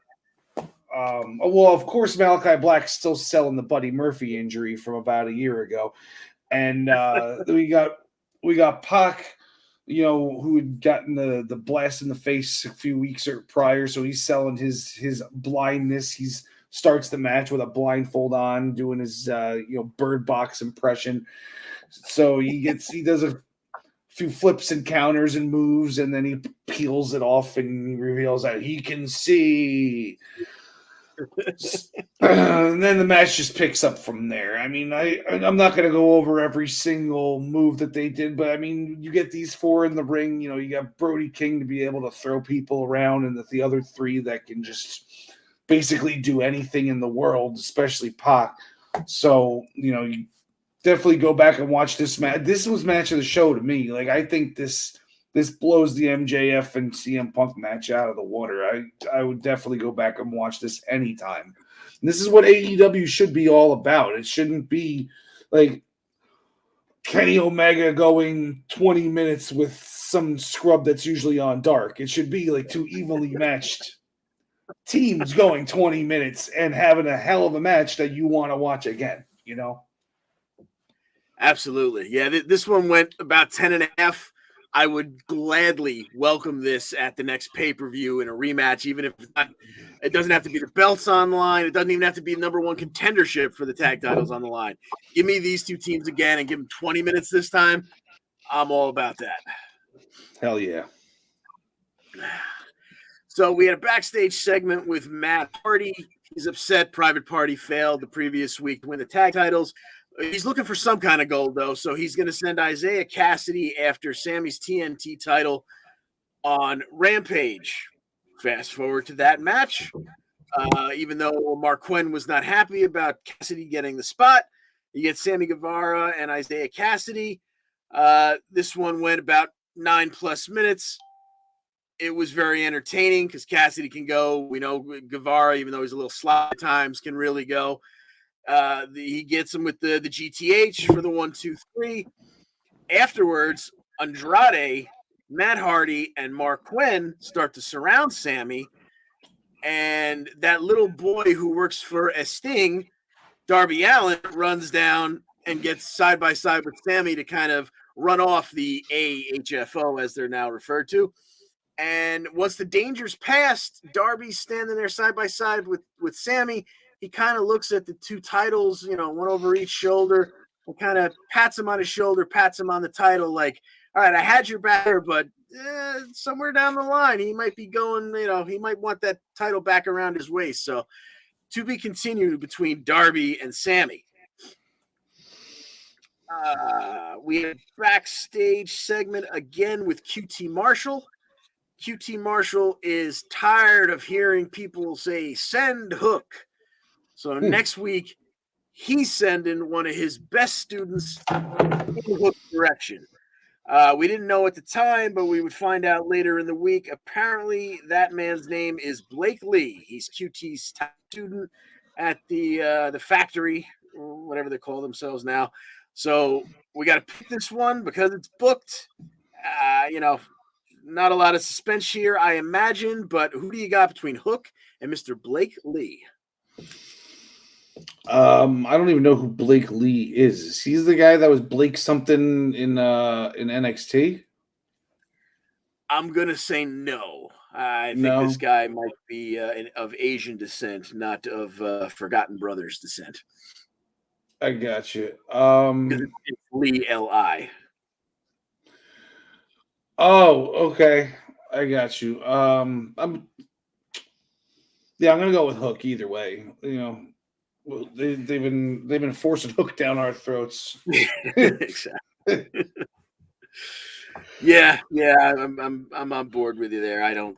course Malachi Black's still selling the Buddy Murphy injury from about a year ago, and we got Pac. Who had gotten the blast in the face a few weeks prior, so he's selling his blindness. He starts the match with a blindfold on, doing his Bird Box impression. So he does a few flips and counters and moves, and then he peels it off and reveals that he can see. And then the match just picks up from there. I mean, I'm not going to go over every single move that they did, but I mean, you get these four in the ring. You got Brody King to be able to throw people around, and the other three that can just basically do anything in the world, especially Pac. So, you definitely go back and watch this match. This was match of the show to me. Like, I think this blows the MJF and CM Punk match out of the water. I would definitely go back and watch this anytime. And this is what AEW should be all about. It shouldn't be like Kenny Omega going 20 minutes with some scrub that's usually on dark. It should be like two evenly matched teams going 20 minutes and having a hell of a match that you want to watch again, you know? Absolutely. Yeah, this one went about 10 and a half. I would gladly welcome this at the next pay-per-view in a rematch, even if it doesn't have to be the belts on the line. It doesn't even have to be number one contendership for the tag titles on the line. Give me these two teams again and give them 20 minutes this time. I'm all about that. Hell yeah. So we had a backstage segment with Matt Hardy. He's upset Private Party failed the previous week to win the tag titles. He's looking for some kind of gold, though, so he's going to send Isaiah Cassidy after Sammy's TNT title on Rampage. Fast forward to that match. Even though Mark Quinn was not happy about Cassidy getting the spot, you get Sammy Guevara and Isaiah Cassidy. This one went about 9+ minutes. It was very entertaining because Cassidy can go. We know Guevara, even though he's a little slow at times, can really go. He gets him with the GTH for the 1, 2, 3. Afterwards, Andrade, Matt Hardy, and Mark Quinn start to surround Sammy. And that little boy who works for Sting, Darby Allin, runs down and gets side by side with Sammy to kind of run off the AHFO, as they're now referred to. And once the danger's passed, Darby's standing there side by side with Sammy. He kind of looks at the two titles, one over each shoulder, and kind of pats him on his shoulder, pats him on the title, like, all right, I had your back there, but somewhere down the line, he might be going, he might want that title back around his waist. So to be continued between Darby and Sammy. We had a backstage segment again with QT Marshall. QT Marshall is tired of hearing people say, send Hook. So next week, he's sending one of his best students in Hook's direction. We didn't know at the time, but we would find out later in the week. Apparently, that man's name is Blake Lee. He's QT's top student at the factory, or whatever they call themselves now. So we got to pick this one because it's booked. Not a lot of suspense here, I imagine. But who do you got between Hook and Mr. Blake Lee? I don't even know who Blake Lee is. He's the guy that was Blake something in NXT. I'm gonna say no. I think this guy might be of Asian descent, not of Forgotten Brothers descent. I got you. It's Lee Li. Oh, okay. I got you. I'm gonna go with Hook either way. Well, they've been forcing Hook down our throats. Exactly. Yeah, I'm on board with you there. I don't,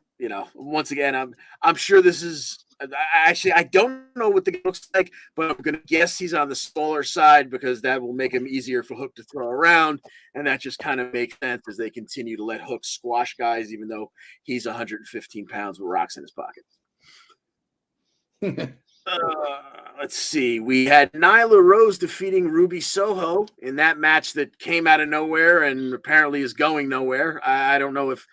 once again, I'm sure this is actually, I don't know what the game looks like, but I'm gonna guess he's on the smaller side because that will make him easier for Hook to throw around, and that just kind of makes sense as they continue to let Hook squash guys, even though he's 115 pounds with rocks in his pocket. Let's see. We had Nyla Rose defeating Ruby Soho in that match that came out of nowhere and apparently is going nowhere. I don't know if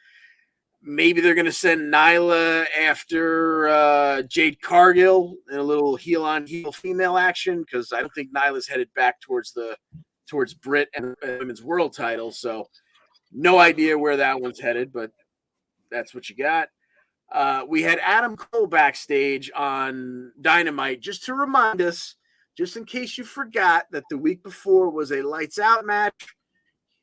maybe they're going to send Nyla after Jade Cargill in a little heel-on-heel female action because I don't think Nyla's headed back towards Britt and the Women's World title. So no idea where that one's headed, but that's what you got. We had Adam Cole backstage on Dynamite just to remind us, just in case you forgot, that the week before was a lights out match.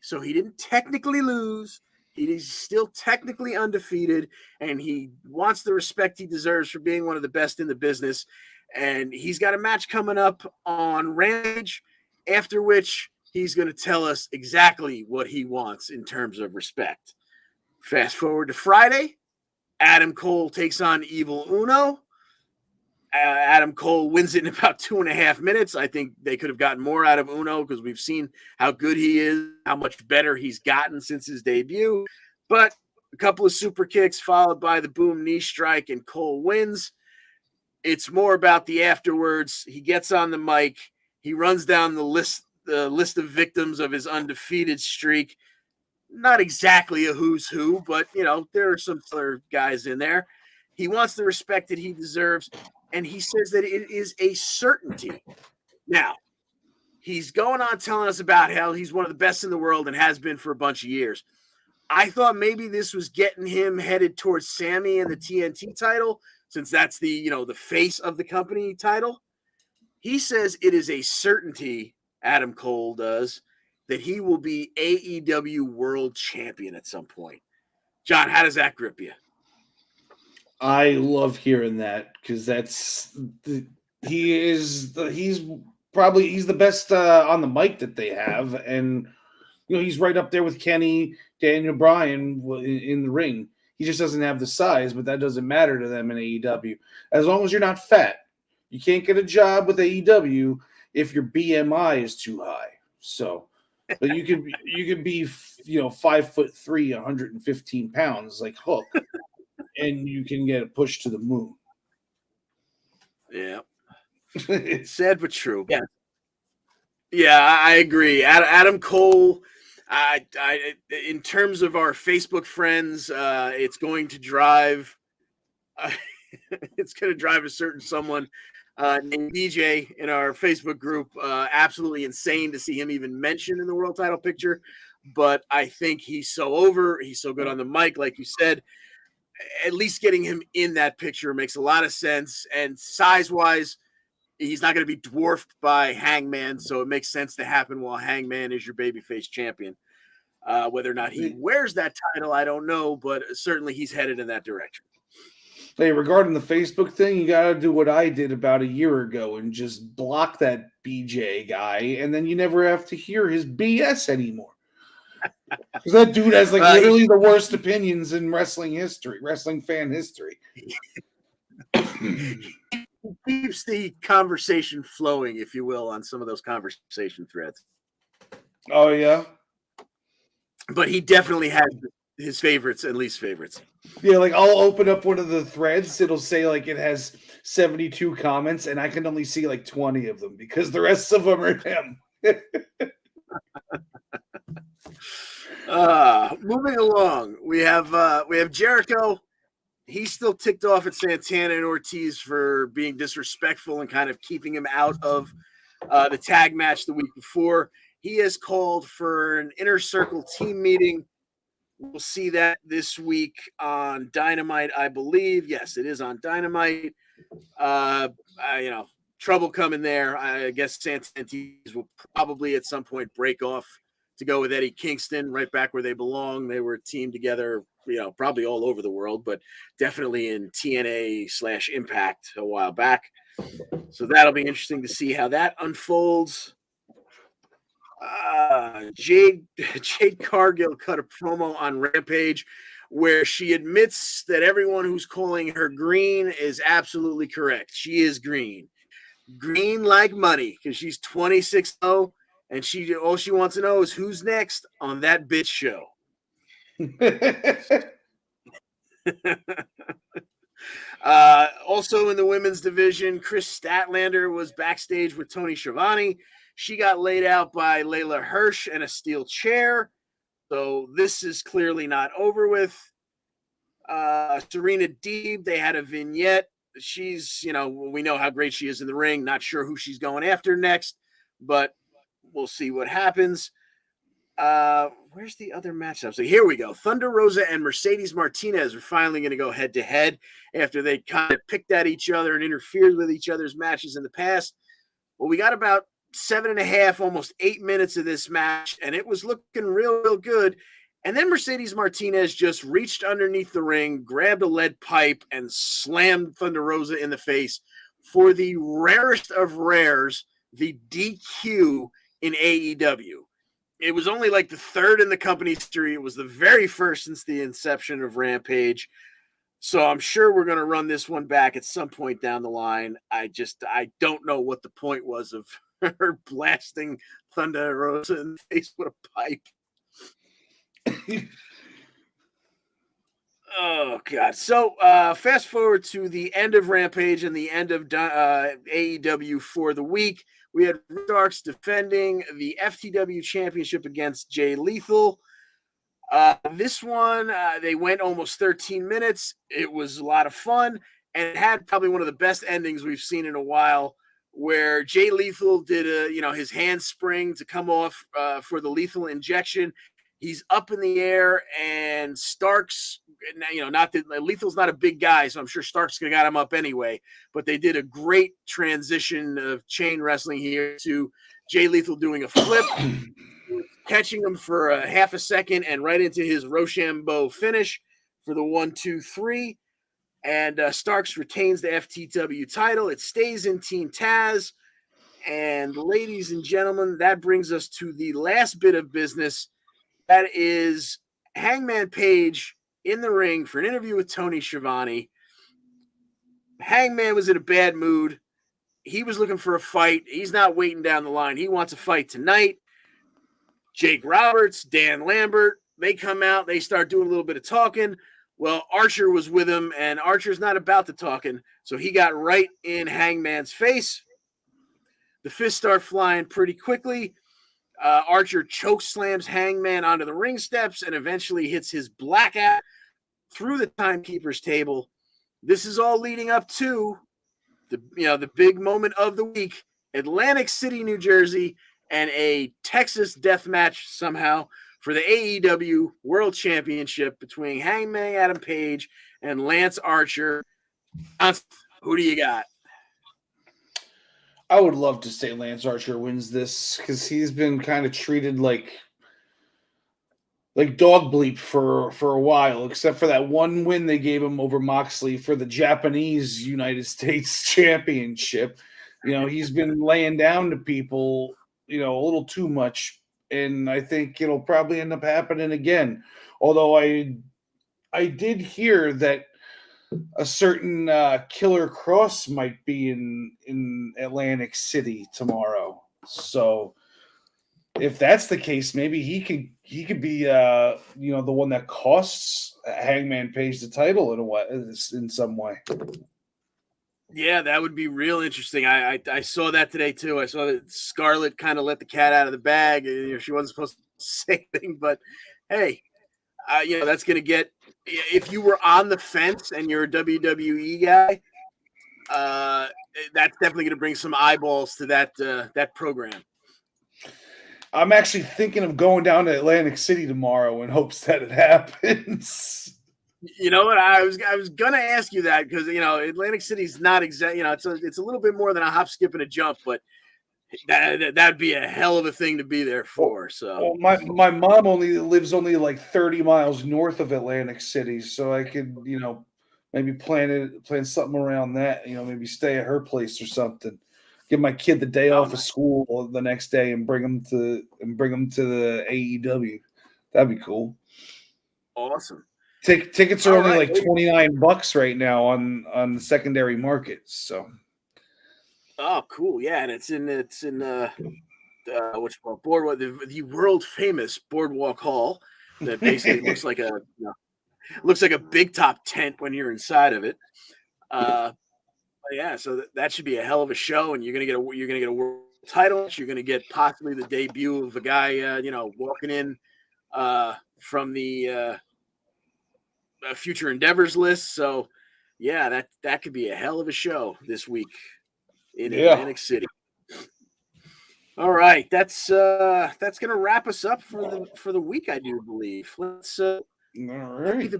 So he didn't technically lose. He's still technically undefeated, and he wants the respect he deserves for being one of the best in the business. And he's got a match coming up on Rampage, after which he's going to tell us exactly what he wants in terms of respect. Fast forward to Friday. Adam Cole takes on Evil Uno. Adam Cole wins it in about 2.5 minutes. I think they could have gotten more out of Uno because we've seen how good he is, how much better he's gotten since his debut. But a couple of super kicks followed by the boom knee strike, and Cole wins. It's more about the afterwards. He gets on the mic. He runs down the list of victims of his undefeated streak. not exactly a who's who, but there are some other guys in there. He wants the respect that he deserves, and he says that it is a certainty. Now, he's going on telling us about how he's one of the best in the world and has been for a bunch of years. I thought maybe this was getting him headed towards Sammy and the TNT title, since that's the face of the company title. He says it is a certainty, Adam Cole does, that he will be AEW World Champion at some point. John, how does that grip you? I love hearing that because he's the best on the mic that they have, and he's right up there with Kenny, Daniel Bryan in the ring. He just doesn't have the size, but that doesn't matter to them in AEW. As long as you're not fat, you can't get a job with AEW if your BMI is too high. So, but you could be 5'3", 115 pounds like Hook, and you can get a push to the moon. Yeah, sad but true. Yeah, I agree. Adam Cole. In terms of our Facebook friends, it's going to drive. It's going to drive a certain someone named DJ in our Facebook group absolutely insane to see him even mentioned in the world title picture. But I think he's so over. He's so good on the mic, like you said. At least getting him in that picture makes a lot of sense. And size-wise, he's not going to be dwarfed by Hangman, so it makes sense to happen while Hangman is your babyface champion. Whether or not he wears that title, I don't know, but certainly he's headed in that direction. Hey, regarding the Facebook thing, you got to do what I did about a year ago and just block that BJ guy, and then you never have to hear his BS anymore. Because that dude has literally the worst opinions in wrestling fan history. He keeps the conversation flowing, if you will, on some of those conversation threads. Oh, yeah? But he definitely has his favorites and least favorites. Yeah, I'll open up one of the threads. It'll say it has 72 comments, and I can only see 20 of them because the rest of them are him. Moving along, we have Jericho. He's still ticked off at Santana and Ortiz for being disrespectful and kind of keeping him out of the tag match the week before. He has called for an inner circle team meeting. We'll see that this week on Dynamite, I believe. Yes, it is on Dynamite. Trouble coming there. I guess Santana will probably at some point break off to go with Eddie Kingston, right back where they belong. They were a team together, probably all over the world, but definitely in TNA/Impact a while back. So that'll be interesting to see how that unfolds. Jade Cargill cut a promo on Rampage where she admits that everyone who's calling her green is absolutely correct. She is green like money, because she's 26-0, and all she wants to know is who's next on that bitch show. Also in the women's division, Chris Statlander was backstage with Tony Schiavone. She got laid out by Layla Hirsch in a steel chair. So this is clearly not over with. Serena Deeb, they had a vignette. She's, we know how great she is in the ring. Not sure who she's going after next, but we'll see what happens. Where's the other matchup? So here we go. Thunder Rosa and Mercedes Martinez are finally going to go head to head after they kind of picked at each other and interfered with each other's matches in the past. Well, we got about 7.5, almost 8 minutes of this match, and it was looking real good. And then Mercedes Martinez just reached underneath the ring, grabbed a lead pipe, and slammed Thunder Rosa in the face for the rarest of rares, the DQ in AEW. It was only the third in the company's history. It was the very first since the inception of Rampage. So I'm sure we're going to run this one back at some point down the line. I don't know what the point was of her blasting Thunder Rosa in the face with a pipe. Oh, God. So fast forward to the end of Rampage and the end of AEW for the week. We had Darks defending the FTW championship against Jay Lethal. This one, they went almost 13 minutes. It was a lot of fun, and it had probably one of the best endings we've seen in a while, where Jay Lethal did his handspring to come off for the lethal injection. He's up in the air, and Starks, not that Lethal's not a big guy, so I'm sure Starks could have got him up anyway. But they did a great transition of chain wrestling here to Jay Lethal doing a flip, catching him for a half a second, and right into his Rochambeau finish for the 1-2-3. And Starks retains the FTW title. It stays in Team Taz. And ladies and gentlemen, that brings us to the last bit of business. That is Hangman Page in the ring for an interview with Tony Schiavone. Hangman was in a bad mood. He was looking for a fight. He's not waiting down the line. He wants a fight tonight. Jake Roberts, Dan Lambert, they come out. They start doing a little bit of talking. Well, Archer was with him, and Archer's not about the talking, so he got right in Hangman's face. The fists start flying pretty quickly. Archer choke slams Hangman onto the ring steps and eventually hits his blackout through the timekeeper's table. This is all leading up to the big moment of the week, Atlantic City, New Jersey, and a Texas death match somehow for the AEW World Championship between Hangman Adam Page and Lance Archer. Who do you got? I would love to say Lance Archer wins this because he's been kind of treated like dog bleep for a while, except for that one win they gave him over Moxley for the Japanese United States Championship. He's been laying down to people, a little too much, and I think it'll probably end up happening again. Although I did hear that a certain Killer Cross might be in Atlantic City tomorrow. So if that's the case, maybe he could be the one that costs Hangman Page the title in some way. Yeah, that would be real interesting. I saw that today too. I saw that Scarlett kind of let the cat out of the bag. She wasn't supposed to say anything, but hey, that's going to get. If you were on the fence and you're a WWE guy, that's definitely going to bring some eyeballs to that program. I'm actually thinking of going down to Atlantic City tomorrow in hopes that it happens. You know what? I was gonna ask you that because Atlantic City's not exact. It's a little bit more than a hop, skip, and a jump, but that'd be a hell of a thing to be there for. So my mom lives only like 30 miles north of Atlantic City, so I could maybe plan something around that. Maybe stay at her place or something. Give my kid the day off of school the next day and bring him to the AEW. That'd be cool. Awesome. Tickets are only like $29 right now on the secondary markets. So. Oh, cool! Yeah, and it's in what's called Boardwalk, the world famous Boardwalk Hall that basically looks like a big top tent when you're inside of it. Yeah, so that should be a hell of a show, and you're gonna get a world title. You're gonna get possibly the debut of a guy, walking in from the Future Endeavors list. So, yeah, that could be a hell of a show this week in Atlantic City. All right, that's gonna wrap us up for the week, I do believe. Let's all right.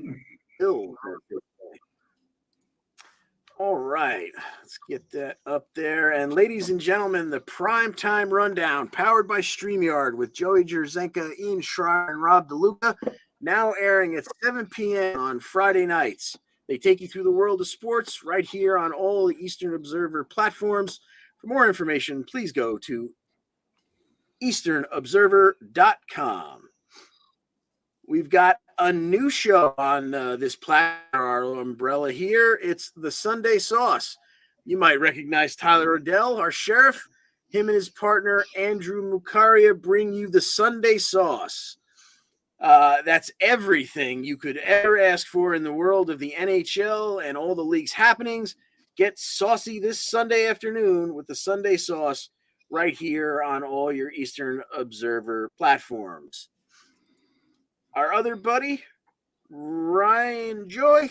All right, let's get that up there. And ladies and gentlemen, the Primetime Rundown, powered by StreamYard with Joey Jerzenka, Ian Schreier, and Rob DeLuca, now airing at 7 p.m. on Friday nights. They take you through the world of sports right here on all the Eastern Observer platforms. For more information, please go to easternobserver.com. We've got a new show on this platform, our umbrella here. It's the Sunday Sauce. You might recognize Tyler Odell, our sheriff. Him and his partner, Andrew Mukaria, bring you the Sunday Sauce. That's everything you could ever ask for in the world of the NHL and all the league's happenings. Get saucy this Sunday afternoon with the Sunday Sauce right here on all your Eastern Observer platforms. Our other buddy, Ryan Joy,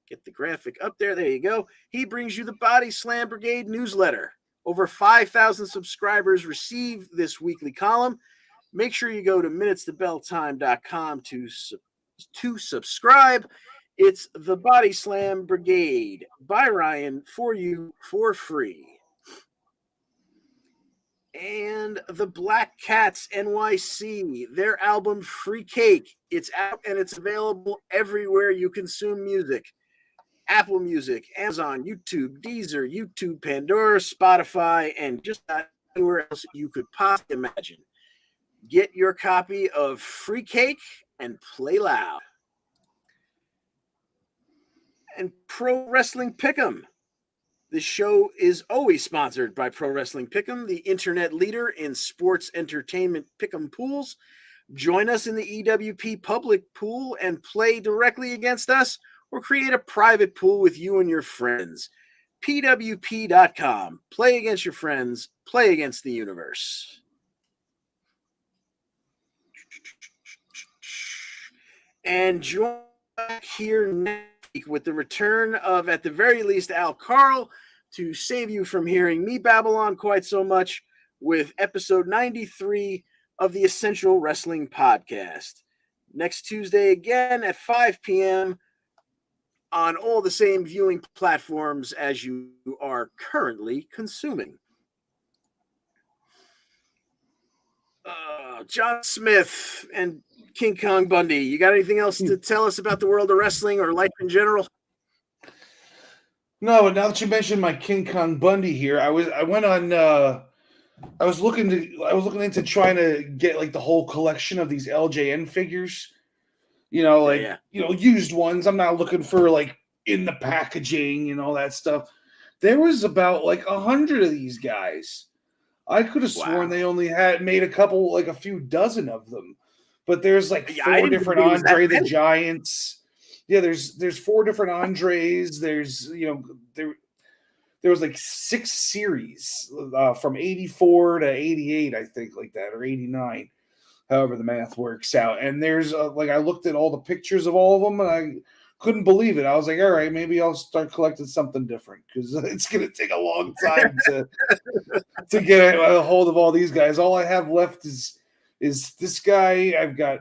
get the graphic up there. There you go. He brings you the Body Slam Brigade newsletter. Over 5,000 subscribers receive this weekly column. Make sure you go to minutestobelltime.com to subscribe. It's the Body Slam Brigade by Ryan for you for free. And the Black Cats NYC, their album Free Cake. It's out and it's available everywhere you consume music. Apple Music, Amazon, YouTube, Deezer, YouTube, Pandora, Spotify, and just about anywhere else you could possibly imagine. Get your copy of Free Cake and play loud. And Pro Wrestling Pick'em. This show is always sponsored by Pro Wrestling Pick'em, the internet leader in sports entertainment pick'em pools. Join us in the EWP public pool and play directly against us, or create a private pool with you and your friends. PWP.com. Play against your friends. Play against the universe. And join back here next week with the return of, at the very least, Karl, to save you from hearing me babble on quite so much, with episode 93 of the Essential Wrestling Podcast. Next Tuesday again at 5 p.m. on all the same viewing platforms as you are currently consuming. John Smith and King Kong Bundy, you got anything else to tell us about the world of wrestling or life in general? No, but now that you mentioned my King Kong Bundy here, I was looking into trying to get like the whole collection of these LJN figures. Used ones. I'm not looking for like in the packaging and all that stuff. There was about like 100 of these guys. I could have sworn they only had made a few dozen of them. But there's like four different Andre the Giants. Yeah, there's four different Andres. There's there was like 6 series from 84 to 88, I think, like that, or 89, however the math works out. And there's I looked at all the pictures of all of them and I couldn't believe it. I was like, all right, maybe I'll start collecting something different, because it's going to take a long time to get a hold of all these guys. All I have left is this guy. I've got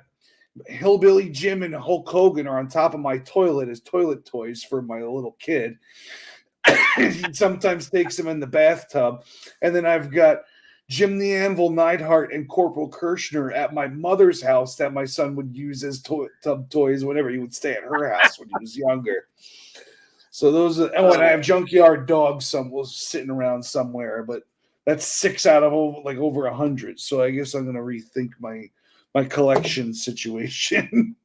Hillbilly Jim and Hulk Hogan are on top of my toilet as toilet toys for my little kid. He sometimes takes them in the bathtub. And then I've got Jim the Anvil Neidhart and Corporal Kirshner at my mother's house that my son would use as tub toys whenever he would stay at her house when he was younger. So those are, and I have Junkyard Dog sitting around somewhere, but that's 6 out of over 100. So I guess I'm going to rethink my collection situation.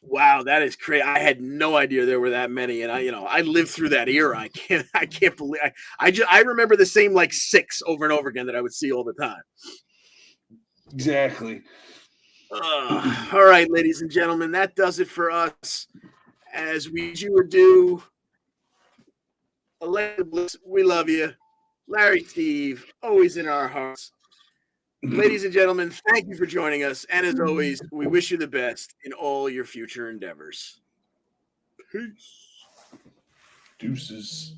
Wow, that is crazy. I had no idea there were that many, and I lived through that era. I can't believe I remember the same 6 over and over again that I would see all the time. Exactly. All right, ladies and gentlemen, that does it for us. As we would do, Alexa Bliss, we love you. Larry Steve, always in our hearts. Ladies and gentlemen, thank you for joining us. And as always, we wish you the best in all your future endeavors. Peace. Deuces.